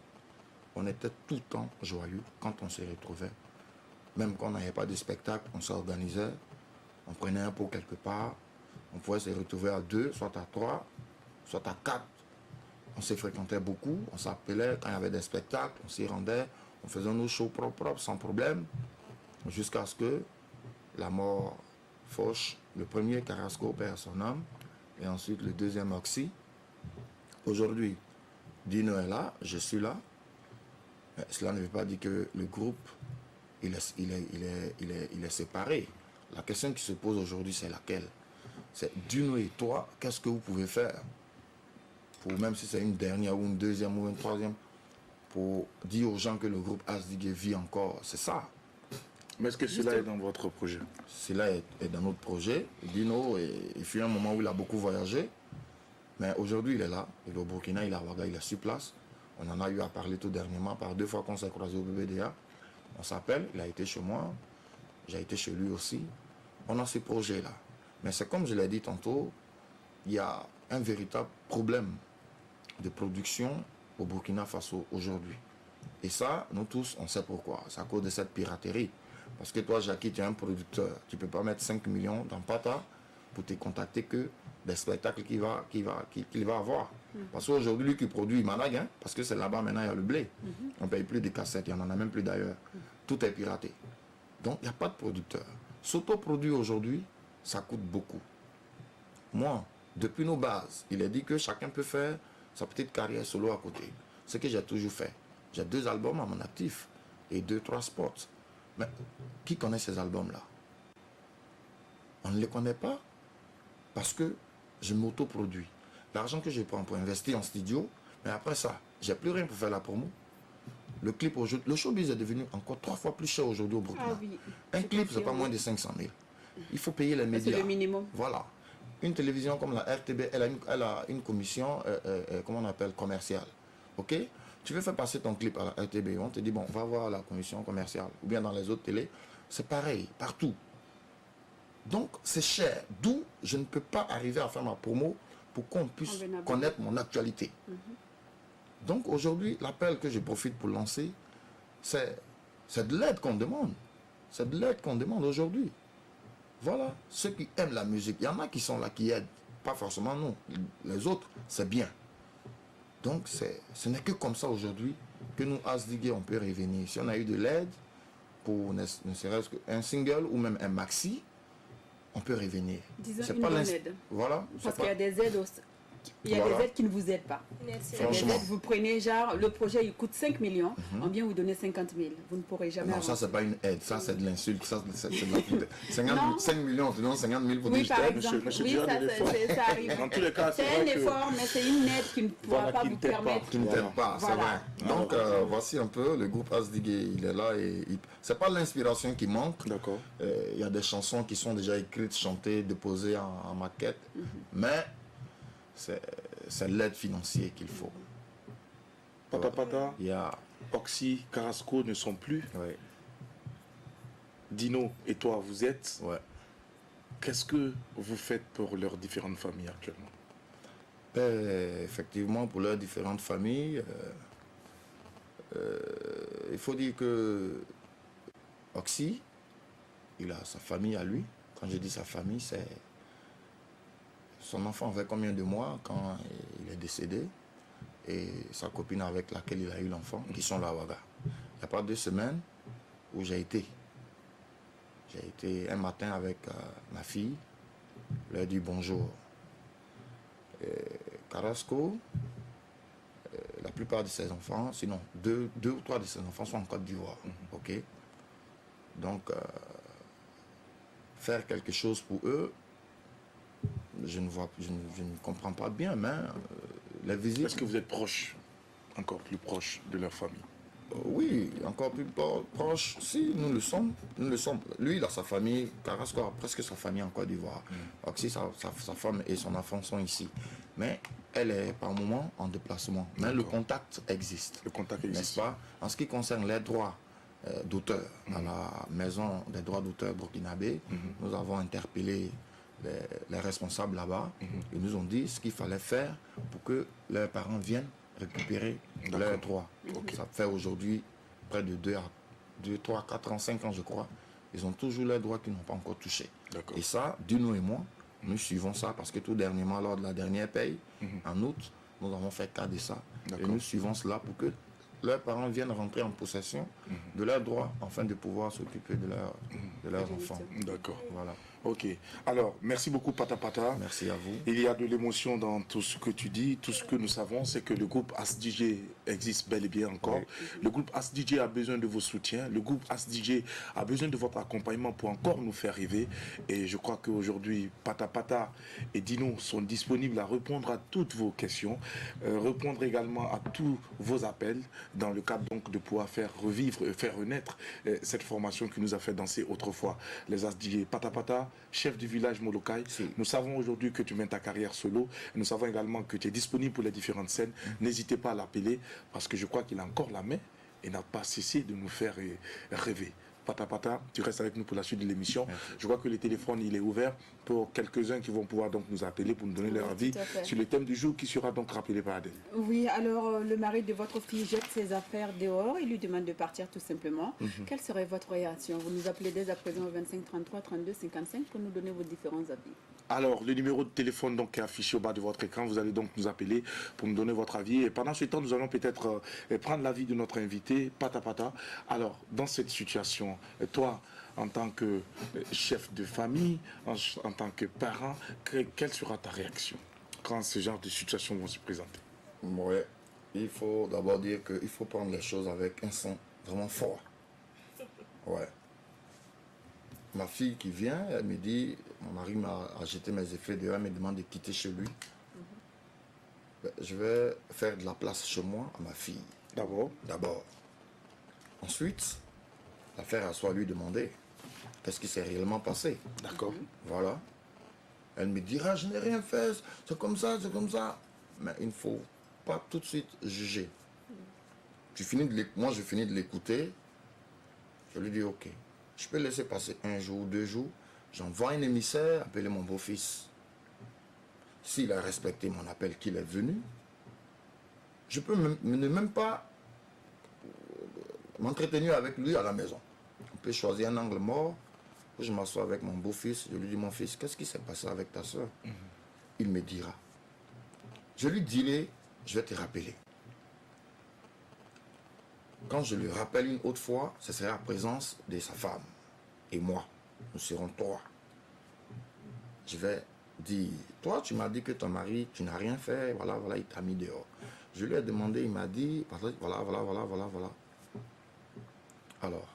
On était tout le temps joyeux quand on se retrouvait. Même quand on n'avait pas de spectacle, on s'organisait, on prenait un pot quelque part, on pouvait se retrouver à 2, soit à 3, soit à 4. On se fréquentait beaucoup, on s'appelait quand il y avait des spectacles, on s'y rendait, on faisait nos shows propres, sans problème, jusqu'à ce que la mort fauche, le premier Carrasco perd son âme, et ensuite le deuxième Oxy. Aujourd'hui, Dino est là, je suis là, mais cela ne veut pas dire que le groupe il est séparé. La question qui se pose aujourd'hui, c'est laquelle? C'est Dino et toi, qu'est-ce que vous pouvez faire pour, même si c'est une dernière ou une deuxième ou une troisième, pour dire aux gens que le groupe Asdig vit encore, c'est ça. Mais est-ce que cela est dans votre projet? Cela est dans notre projet. Dino, il fut un moment où il a beaucoup voyagé, mais aujourd'hui il est là, il est au Burkina, il est à Ouaga, il est sur place. On en a eu à parler tout dernièrement, par 2 fois qu'on s'est croisé au BBDA. On s'appelle, il a été chez moi, j'ai été chez lui aussi. On a ces projets-là. Mais c'est comme je l'ai dit tantôt, il y a un véritable problème de production au Burkina Faso aujourd'hui. Et ça, nous tous, on sait pourquoi. C'est à cause de cette piraterie. Parce que toi, Jackie, tu es un producteur. Tu ne peux pas mettre 5 millions dans Pata pour te contacter que des spectacles qu'il va avoir. Parce qu'aujourd'hui, lui qui produit, il manague, hein, parce que c'est là-bas maintenant, il y a le blé. On ne paye plus de cassettes, il n'y en a même plus d'ailleurs. Tout est piraté. Donc, il n'y a pas de producteur. S'autoproduire aujourd'hui, ça coûte beaucoup. Moi, depuis nos bases, il est dit que chacun peut faire sa petite carrière solo à côté. Ce que j'ai toujours fait. J'ai 2 albums à mon actif et 2-3 spots. Mais qui connaît ces albums-là? On ne les connaît pas parce que je m'autoproduis. L'argent que je prends pour investir en studio, mais après ça, j'ai plus rien pour faire la promo. Le clip aujourd'hui, le showbiz est devenu encore 3 fois plus cher aujourd'hui au Burkina. Ah oui, un clip, c'est pas moins de 500 000. Il faut payer les médias. C'est le minimum. Voilà. Une télévision comme la RTB, elle a une commission, comment on appelle, commerciale. Ok? Tu veux faire passer ton clip à la RTB, on te dit, bon, va voir la commission commerciale. Ou bien dans les autres télés, c'est pareil, partout. Donc, c'est cher. D'où je ne peux pas arriver à faire ma promo pour qu'on puisse connaître mon actualité. Donc, aujourd'hui, l'appel que je profite pour lancer, c'est de l'aide qu'on demande. C'est de l'aide qu'on demande aujourd'hui. Voilà, ceux qui aiment la musique, il y en a qui sont là, qui aident. Pas forcément nous. Les autres, c'est bien. Donc, ce n'est que comme ça aujourd'hui que nous, Asdig, on peut revenir. Si on a eu de l'aide pour ne serait-ce qu'un single ou même un maxi, on peut revenir. Disons C'est une pas bonne aide. Voilà. Parce qu'il y a des aides Il y a Voilà. des aides qui ne vous aident pas. Merci. Il y a des Franchement. aides, vous prenez genre, le projet il coûte 5 millions, on vient vous donner 50 000. Vous ne pourrez jamais Non, ça, avancer. c'est pas une aide. Ça, c'est de l'insulte. Ça, c'est de la foutaise. Non. 5 millions, tu donnes 50 000 pour Oui, dire par je t'aide. exemple. monsieur Oui, Diane, ça, il est fort. ça arrive. Dans tous les cas, c'est C'est un vrai que... effort, mais c'est une aide qui ne pourra Voilà, pas qui ne vous t'aide pas. permettre. Qui ne t'aide pas, c'est Voilà. vrai. Donc, voici un peu, le groupe Asdigue, il est là et c'est pas l'inspiration qui manque. D'accord. Il y a des chansons qui sont déjà écrites, chantées, déposées en maquette, mais c'est l'aide financière qu'il faut. Pata Pata, Il y a... Oxy, Carrasco ne sont plus. Ouais, Dino et toi, vous êtes. ouais. Qu'est-ce que vous faites pour leurs différentes familles actuellement? Effectivement, pour leurs différentes familles, il faut dire que Oxy, il a sa famille à lui. Quand je dis sa famille, c'est son enfant avait combien de mois quand il est décédé et sa copine avec laquelle il a eu l'enfant, qui sont là à Ouaga. Il n'y a pas 2 semaines où j'ai été. J'ai été un matin avec ma fille, leur dit bonjour. Carrasco, la plupart de ses enfants, sinon deux ou trois de ses enfants sont en Côte d'Ivoire. Ok. Donc, faire quelque chose pour eux, je ne comprends pas bien, mais les visites. Est-ce que vous êtes proche, encore plus proche de leur famille? Oui, encore plus proche. Si, nous le sommes. Nous le sommes. Lui, il a sa famille. Carrasco a presque sa famille en Côte d'Ivoire. Oxy, sa femme et son enfant sont ici. Mais elle est par moment en déplacement. Mais le contact existe. Le contact N'est-ce existe. pas? En ce qui concerne les droits d'auteur à la maison des droits d'auteur burkinabé, nous avons interpellé les responsables là-bas. Ils nous ont dit ce qu'il fallait faire pour que leurs parents viennent récupérer leurs droits. Ça fait aujourd'hui près de 2, 3, 4 ans, 5 ans, je crois. Ils ont toujours leurs droits qu'ils n'ont pas encore touchés. D'accord. Et ça, Dino et moi, nous suivons ça parce que tout dernièrement, lors de la dernière paye, en août, nous avons fait cas de ça. Et D'accord. nous suivons cela pour que leurs parents viennent rentrer en possession de leurs droits afin de pouvoir s'occuper de leurs enfants. D'accord. Voilà. Ok. Alors, merci beaucoup, Pata Pata. Merci à vous. Il y a de l'émotion dans tout ce que tu dis. Tout ce que nous savons, c'est que le groupe ASDJ existe bel et bien encore. Le groupe ASDJ a besoin de vos soutiens. Le groupe ASDJ a besoin de votre accompagnement pour encore nous faire rêver. Et je crois qu'aujourd'hui, Pata Pata et Dino sont disponibles à répondre à toutes vos questions, répondre également à tous vos appels dans le cadre donc de pouvoir faire revivre, faire renaître cette formation qui nous a fait danser autrefois. Les ASDJ, Pata Pata, chef du village Molokai. Nous savons aujourd'hui que tu mènes ta carrière solo. Nous savons également que tu es disponible pour les différentes scènes. N'hésitez pas à l'appeler parce que je crois qu'il a encore la main et n'a pas cessé de nous faire rêver. Pata Pata, tu restes avec nous pour la suite de l'émission. Je vois que le téléphone il est ouvert pour quelques-uns qui vont pouvoir donc nous appeler pour nous donner leur avis tout à fait. sur le thème du jour qui sera donc rappelé par Adèle. Oui, alors le mari de votre fille jette ses affaires dehors, il lui demande de partir tout simplement. Quelle serait votre réaction? Vous nous appelez dès à présent au 25 33 32 55 pour nous donner vos différents avis. Alors, le numéro de téléphone donc, qui est affiché au bas de votre écran, vous allez donc nous appeler pour nous donner votre avis. Et pendant ce temps, nous allons peut-être prendre l'avis de notre invité, Pata Pata. Alors, dans cette situation, toi, en tant que chef de famille, en tant que parent, quelle sera ta réaction quand ce genre de situation vont se présenter? Ouais. Il faut d'abord dire qu'il faut prendre les choses avec un son vraiment fort. Ouais. Ma fille qui vient, elle me dit, mon mari a jeté mes effets dehors, elle me demande de quitter chez lui. Ben, je vais faire de la place chez moi à ma fille. D'abord. Ensuite, l'affaire à soi lui demander qu'est-ce qui s'est réellement passé. D'accord. Voilà. Elle me dira, je n'ai rien fait, c'est comme ça, c'est comme ça. Mais il ne faut pas tout de suite juger. Moi, je finis de l'écouter. Je lui dis, ok, je peux laisser passer 1 jour, 2 jours. J'envoie un émissaire appeler mon beau-fils. S'il a respecté mon appel qu'il est venu, je peux ne même pas m'entretenir avec lui à la maison. On peut choisir un angle mort. Je m'assois avec mon beau-fils. Je lui dis, mon fils, qu'est-ce qui s'est passé avec ta soeur? Il me dira. Je lui dirai, je vais te rappeler. Quand je le rappelle une autre fois, ce sera la présence de sa femme et moi. Nous serons 3. Je vais dit, toi, tu m'as dit que ton mari, tu n'as rien fait, voilà, il t'a mis dehors. Je lui ai demandé, il m'a dit, voilà. Alors,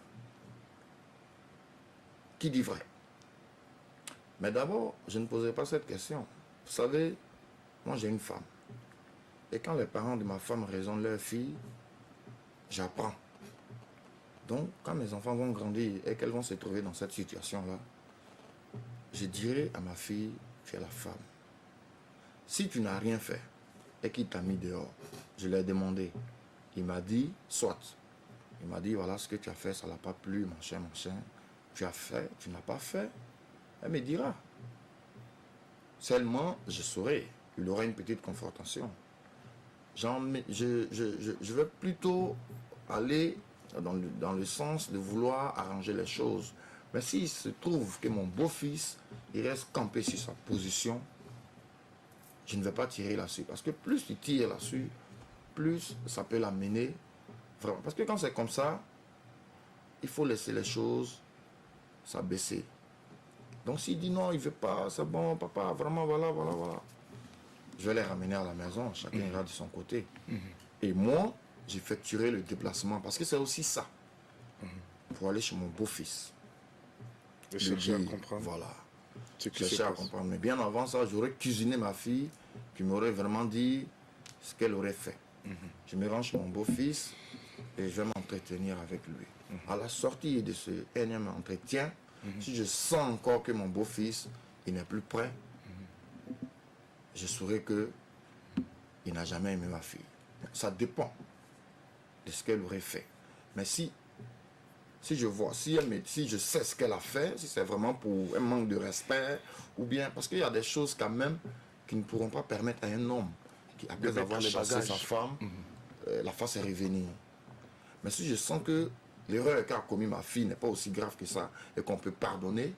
qui dit vrai? Mais d'abord, je ne posais pas cette question. Vous savez, moi j'ai une femme. Et quand les parents de ma femme raisonnent leur fille, j'apprends. Donc, quand mes enfants vont grandir et qu'elles vont se trouver dans cette situation-là, je dirai à ma fille, tu es la femme. Si tu n'as rien fait et qu'il t'a mis dehors, je l'ai demandé. Il m'a dit, soit. Il m'a dit, voilà ce que tu as fait, ça ne l'a pas plu, machin. Tu as fait, tu n'as pas fait. Elle me dira. Seulement, je saurai. Il aura une petite confrontation. Je vais plutôt aller dans le sens de vouloir arranger les choses. Mais s'il se trouve que mon beau-fils, il reste campé sur sa position, je ne vais pas tirer là-dessus. Parce que plus tu tires là-dessus, plus ça peut l'amener. Vraiment. Parce que quand c'est comme ça, il faut laisser les choses s'abaisser. Donc s'il dit non, il ne veut pas, c'est bon, papa, vraiment, voilà. Je vais les ramener à la maison, chacun ira de son côté. Et moi, j'effectuerai le déplacement, parce que c'est aussi ça. Pour aller chez mon beau-fils. Je chercher à comprendre. Voilà. Ce qui se Chercher à passe. comprendre. Mais bien avant ça, j'aurais cuisiné ma fille, qui m'aurait vraiment dit ce qu'elle aurait fait. Je me rends chez mon beau-fils et je vais m'entretenir avec lui. À la sortie de ce énième entretien, si je sens encore que mon beau-fils il n'est plus prêt, je saurai que il n'a jamais aimé ma fille. Ça dépend de ce qu'elle aurait fait. Mais si je vois, si je sais ce qu'elle a fait, si c'est vraiment pour un manque de respect, ou bien parce qu'il y a des choses quand même qui ne pourront pas permettre à un homme qui, après avoir chassé sa femme, la fasse revenir. Mais si je sens que l'erreur qu'a commis ma fille n'est pas aussi grave que ça et qu'on peut pardonner,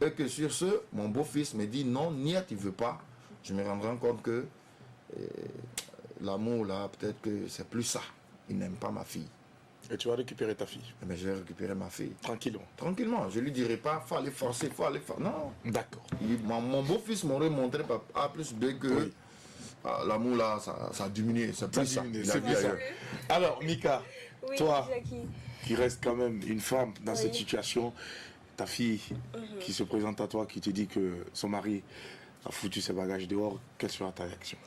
et que sur ce, mon beau-fils me dit non, niet, il ne veut pas, je me rendrai compte que l'amour là, peut-être que c'est plus ça. Il n'aime pas ma fille. Et tu vas récupérer ta fille. Mais je vais récupérer ma fille. Tranquillement. Tranquillement. Je ne lui dirai pas, il faut aller forcer, Non. D'accord. Mon beau-fils m'aurait montré A plus B que l'amour là, ça a diminué. C'est plus ça. Il a dit ailleurs. Alors, Mika, Oui, toi, Jackie. qui reste quand même une femme dans Oui. cette situation, ta fille qui se présente à toi, qui te dit que son mari a foutu ses bagages dehors, quelle sera ta réaction?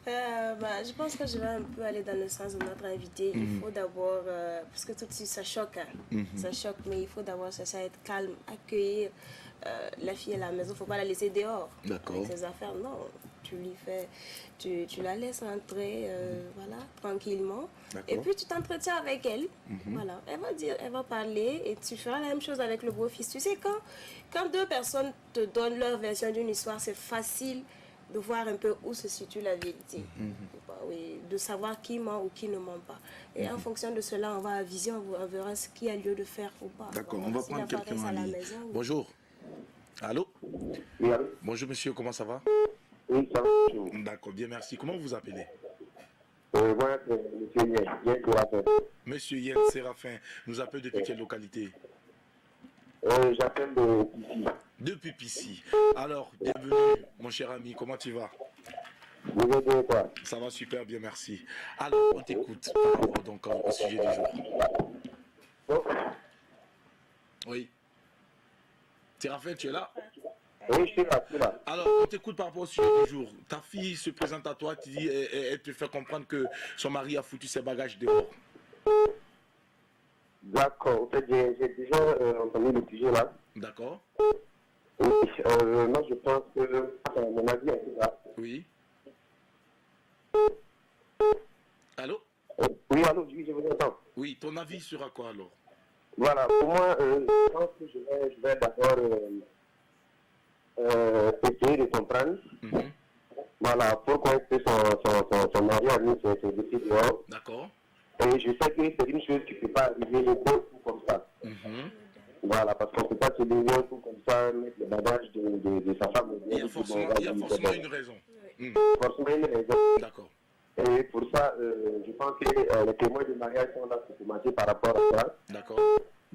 Je pense que je vais un peu aller dans le sens de notre invité. Il faut d'abord, parce que tout de suite ça choque, ça choque, mais il faut d'abord chercher à être calme, accueillir la fille à la maison. Il ne faut pas la laisser dehors D'accord. avec ses affaires. Non, tu lui fais, tu la laisses entrer, voilà, tranquillement. D'accord. Et puis tu t'entretiens avec elle. Voilà, elle va dire, elle va parler, et tu feras la même chose avec le beau-fils. Tu sais, quand deux personnes te donnent leur version d'une histoire, c'est facile de voir un peu où se situe la vérité, oui, de savoir qui ment ou qui ne ment pas. Et en fonction de cela, on va aviser, on verra ce qu'il y a lieu de faire ou pas. D'accord, Voilà, on va si prendre la quelqu'un paresse en à la ligne. maison, oui. Bonjour. Allô? Oui, allô? Bonjour monsieur, comment ça va? Oui, ça va. D'accord, bien merci. Comment vous vous appelez? Voilà, c'est M. Yen Séraphin. Monsieur Yen Séraphin nous appelle depuis quelle localité? J'appelle de ici. Depuis Pissy. Alors, bienvenue mon cher ami, comment tu vas? Vous êtes bien quoi? Ça va super bien, merci. Alors, on t'écoute par rapport donc au sujet du jour. Bon. Oui. Séraphin, tu es là? Oui, je suis là. Alors, on t'écoute par rapport au sujet du jour. Ta fille se présente à toi, tu dis, elle te fait comprendre que son mari a foutu ses bagages dehors. D'accord. En fait, j'ai déjà entendu le sujet là. D'accord? Oui, moi je pense que, mon avis en tout cas. Oui. Allô? Oui, allô, oui, je vous entends. Oui, ton avis sera quoi alors? Voilà, pour moi, je pense que je vais d'abord essayer de comprendre. Voilà, pourquoi est-ce que son mari a mis ses défis dehors. D'accord. Et je sais que c'est une chose qui ne peut pas arriver d'un coup comme ça. Voilà, parce qu'on ne peut pas se lever un coup comme ça, mettre le bagage de sa femme. Il y a forcément une raison. Forcément une raison. D'accord. Et pour ça, je pense que les témoins du mariage sont là pour commencer par rapport à ça. D'accord.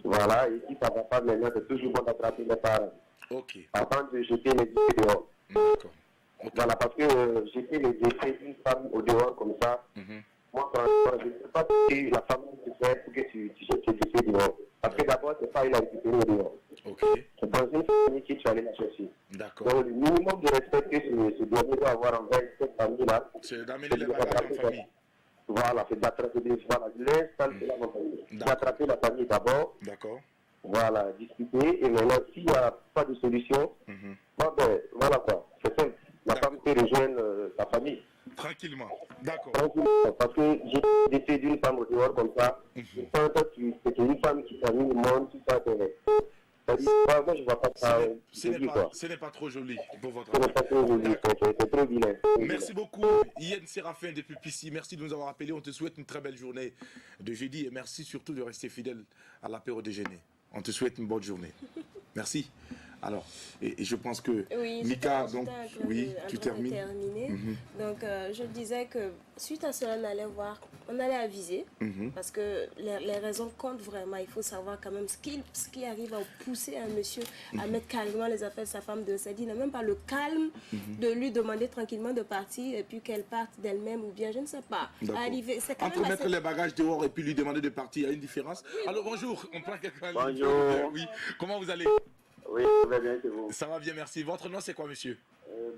Voilà, et si ça ne va pas maintenant, c'est toujours bon d'attraper les parents. Ok. Avant de jeter les disques dehors. D'accord. Ok. Voilà, parce que j'ai fait les décès d'une femme au dehors comme ça. Moi, franchement, je ne sais pas ce que la famille te fait pour que tu jettes tes décès dehors. Parce que d'abord, c'est pas il a récupéré au dehors. Ok. C'est dans une famille que tu allais la chercher. D'accord. Donc, le minimum de respect que ce dernier doit avoir envers cette famille-là, C'est d'amener les bagages en famille. voilà, c'est d'attraper voilà, l'installe de la famille. D'attraper la famille d'abord, D'accord. voilà, discuter, et maintenant, s'il n'y a pas de solution, bon, ben, voilà quoi, c'est simple. La femme peut rejoindre sa famille. Tranquillement. D'accord. Tranquillement, parce que j'ai décès d'une femme au dehors comme ça, je pense que c'est une femme qui termine le monde, tout ça, c'est-à-dire, moi, je vois pas ça. Ce n'est pas trop joli pour votre Ce n'est pas trop joli, c'est trop vilain. Merci beaucoup, Yen Séraphin depuis Pissy. Merci de nous avoir appelés. On te souhaite une très belle journée de jeudi et merci surtout de rester fidèle à l'apéro déjeuner. On te souhaite une bonne journée. Merci. Alors, et je pense que Oui, Mika, donc, oui, tu termines. Donc, je disais que suite à cela, on allait aviser, parce que les raisons comptent vraiment. Il faut savoir quand même ce qui arrive à pousser un monsieur à mettre carrément les affaires de sa femme de sa vie. Il n'a même pas le calme de lui demander tranquillement de partir et puis qu'elle parte d'elle-même ou bien je ne sais pas. Arriver, c'est quand Entre même mettre les bagages dehors et puis lui demander de partir, il y a une différence. Alors bonjour, on prend quelqu'un. Bonjour. Oui, comment vous allez? Oui, ça va bien, c'est vous. Ça va bien, merci. Votre nom, c'est quoi, monsieur?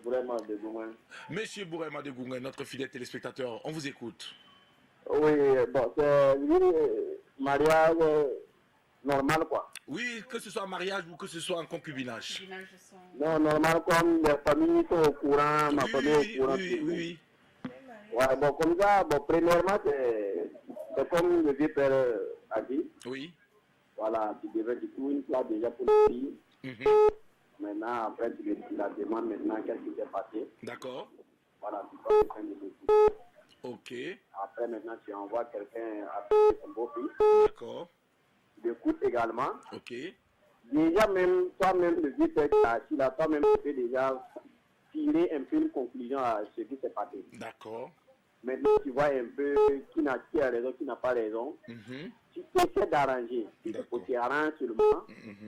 Vraiment, de Goumen. Monsieur Bourema de Goungen, notre fidèle téléspectateur, on vous écoute. Oui, bon, c'est mariage normal, quoi. Oui, que ce soit un mariage ou que ce soit un concubinage. Non, normal, comme les familles sont au courant, ma famille est au courant. Oui. Ouais, bon, comme ça, bon, premièrement, c'est comme le vieux père a dit. Oui. Voilà, tu devais du coup une place déjà pour les filles. Maintenant, après, tu la demandes maintenant qu'est-ce qui s'est passé. D'accord. Voilà, tu vas faire une écoute. Ok. Après, maintenant, tu envoies quelqu'un appeler son beau-fils. D'accord. Tu l'écoutes également. Ok. Déjà, même toi-même, le vieux père qui a assis là, toi-même, tu peux déjà tirer un peu une conclusion à ce qui s'est passé. D'accord. Maintenant, tu vois un peu qui a raison, qui n'a pas raison. Tu essaies d'arranger. Tu arranges seulement.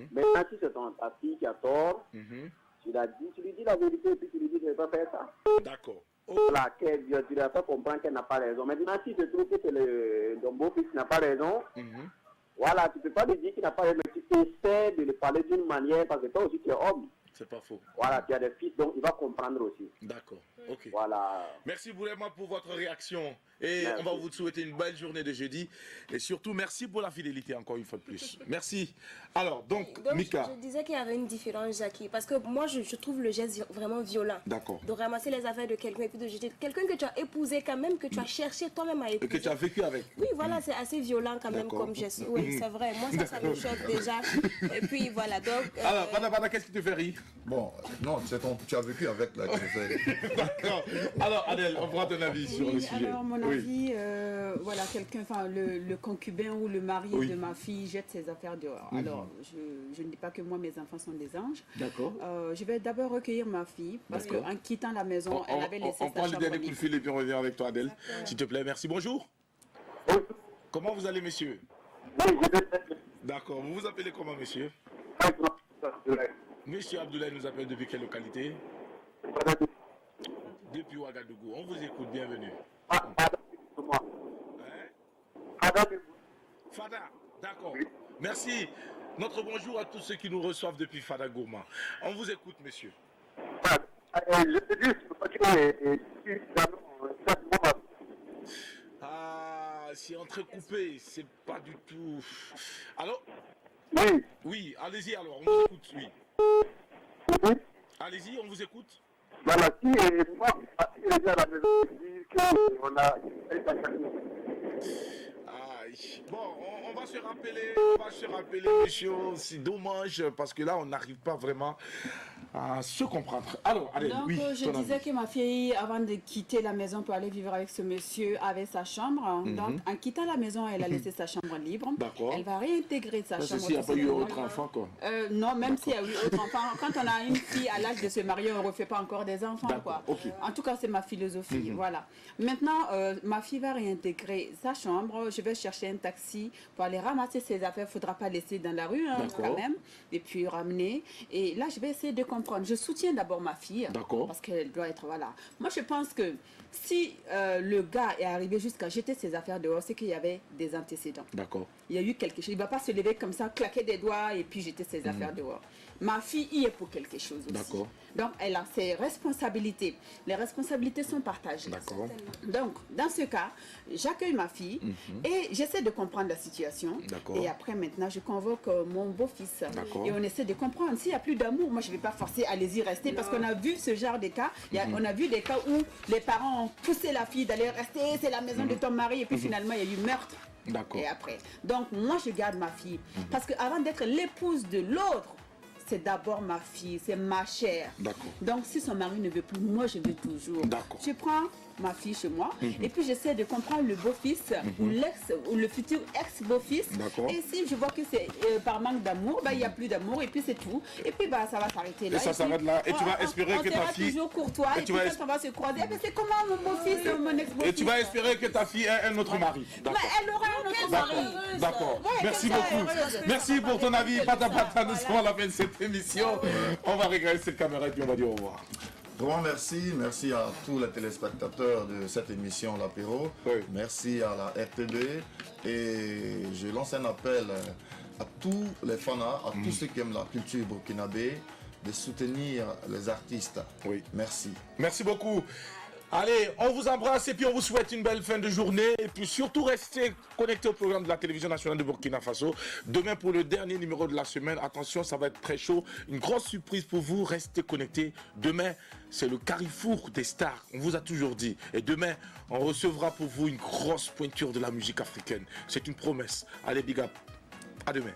Maintenant, si c'est ta fille qui a tort, tu lui dis la vérité et puis tu lui dis que tu ne peux pas faire ça. D'accord. Voilà, tu lui as fait comprendre qu'elle n'a pas raison. Maintenant, si tu trouves que c'est ton beau-fils qui n'a pas raison, voilà, tu ne peux pas lui dire qu'il n'a pas raison, mais tu essaies de lui parler d'une manière, parce que toi aussi tu es homme. C'est pas faux. Voilà, tu as des fils, donc il va comprendre aussi. D'accord. Ok. Voilà. Merci vraiment pour votre réaction. Et merci. On va vous souhaiter une belle journée de jeudi. Et surtout, merci pour la fidélité encore une fois de plus. Merci. Alors, donc Mika. Je disais qu'il y avait une différence, Jackie. Parce que moi, je trouve le geste vraiment violent. D'accord. De ramasser les affaires de quelqu'un et puis de jeter. Quelqu'un que tu as épousé quand même, que tu as cherché toi-même à épouser. Et que tu as vécu avec. Oui, voilà, c'est assez violent quand même comme geste. Oui, c'est vrai. Moi, ça me choque déjà. Et puis voilà, donc... Alors, Bada, qu'est-ce qui te fait rire? Bon, non, tu as vécu avec la D'accord. Alors, Adèle, on prend ton avis sur le sujet. Alors, mon avis, voilà, quelqu'un, enfin, le concubin ou le mari de ma fille jette ses affaires dehors. Alors, je ne dis pas que moi, mes enfants sont des anges. D'accord. Je vais d'abord recueillir ma fille, parce qu'en quittant la maison, elle avait laissé sa chambre. On prend le dernier coup de fil et puis on revient avec toi, Adèle. S'il te plaît, merci. Bonjour. Comment vous allez, monsieur? D'accord. Vous vous appelez comment, monsieur? Monsieur Abdoulaye nous appelle depuis quelle localité? Depuis Ouagadougou. On vous écoute, bienvenue. Fada, d'accord. Merci. Notre bonjour à tous ceux qui nous reçoivent depuis Fada Gourma. On vous écoute, monsieur. Je te dis, c'est entrecoupé, c'est pas du tout. Alors? Oui. Oui, allez-y alors, on vous écoute, oui. Allez-y, on vous écoute. Voilà, si moi, je suis à la maison, je dis qu'on a... Bon, on va se rappeler, monsieur, c'est dommage, parce que là, on n'arrive pas vraiment à se comprendre. Alors, allez, donc, oui. je disais que ma fille, avant de quitter la maison pour aller vivre avec ce monsieur, avait sa chambre. Donc, en quittant la maison, elle a laissé sa chambre libre. D'accord. Elle va réintégrer sa chambre. S'il n'y a pas eu autre enfant, quoi. Non, même s'il y a eu autre enfant. Quand on a une fille à l'âge de se marier, on ne refait pas encore des enfants, quoi. Okay. En tout cas, c'est ma philosophie, voilà. Maintenant, ma fille va réintégrer sa chambre. Je vais chercher un taxi pour aller ramasser ses affaires. Il ne faudra pas laisser dans la rue, hein, quand même. Et puis ramener. Et là, je vais essayer de comprendre. Je soutiens d'abord ma fille. D'accord. Parce qu'elle doit être, voilà. Moi, je pense que si le gars est arrivé jusqu'à jeter ses affaires dehors, c'est qu'il y avait des antécédents. D'accord. Il y a eu quelque chose. Il ne va pas se lever comme ça, claquer des doigts et puis jeter ses affaires dehors. Ma fille y est pour quelque chose aussi. D'accord. Donc, elle a ses responsabilités. Les responsabilités sont partagées. D'accord. Donc, dans ce cas, j'accueille ma fille et j'essaie de comprendre la situation. D'accord. Et après, maintenant, je convoque mon beau-fils. D'accord. Et on essaie de comprendre. S'il n'y a plus d'amour, moi, je ne vais pas forcer, allez-y, rester. Parce qu'on a vu ce genre de cas. On a vu des cas où les parents ont poussé la fille d'aller rester, c'est la maison de ton mari. Et puis finalement, il y a eu meurtre. D'accord. Et après. Donc, moi, je garde ma fille. Parce qu'avant d'être l'épouse de l'autre, c'est d'abord ma fille, c'est ma chair. D'accord. Donc, si son mari ne veut plus, moi, je veux toujours. D'accord. Je prends ma fille chez moi et puis j'essaie de comprendre le beau-fils ou le futur ex-beau-fils. D'accord. Et si je vois que c'est par manque d'amour, il n'y a plus d'amour et puis c'est tout. Et puis ça va s'arrêter là. Et ça s'arrête là. Et tu vas espérer que ta on fille... sera toujours courtois. Et puis quand on va se croiser, c'est comment mon beau-fils, mon ex-beau-fils. Et tu vas espérer que ta fille ait un autre mari. D'accord. Elle aura un autre mari. D'accord. Ouais, Merci qu'elle soit beaucoup. heureuse. Merci pour ton avis. Pata pata, nous Voilà. sommes à la fin de cette émission. On va regarder cette caméra et puis on va dire au revoir. Vraiment merci à tous les téléspectateurs de cette émission L'Apéro. Oui. Merci à la RTB et je lance un appel à tous les fans, à tous ceux qui aiment la culture burkinabé, de soutenir les artistes. Oui. Merci. Merci beaucoup. Allez, on vous embrasse et puis on vous souhaite une belle fin de journée. Et puis surtout, restez connectés au programme de la télévision nationale de Burkina Faso. Demain, pour le dernier numéro de la semaine, attention, ça va être très chaud. Une grosse surprise pour vous. Restez connectés. Demain, c'est le carrefour des stars. On vous a toujours dit. Et demain, on recevra pour vous une grosse pointure de la musique africaine. C'est une promesse. Allez, big up. À demain.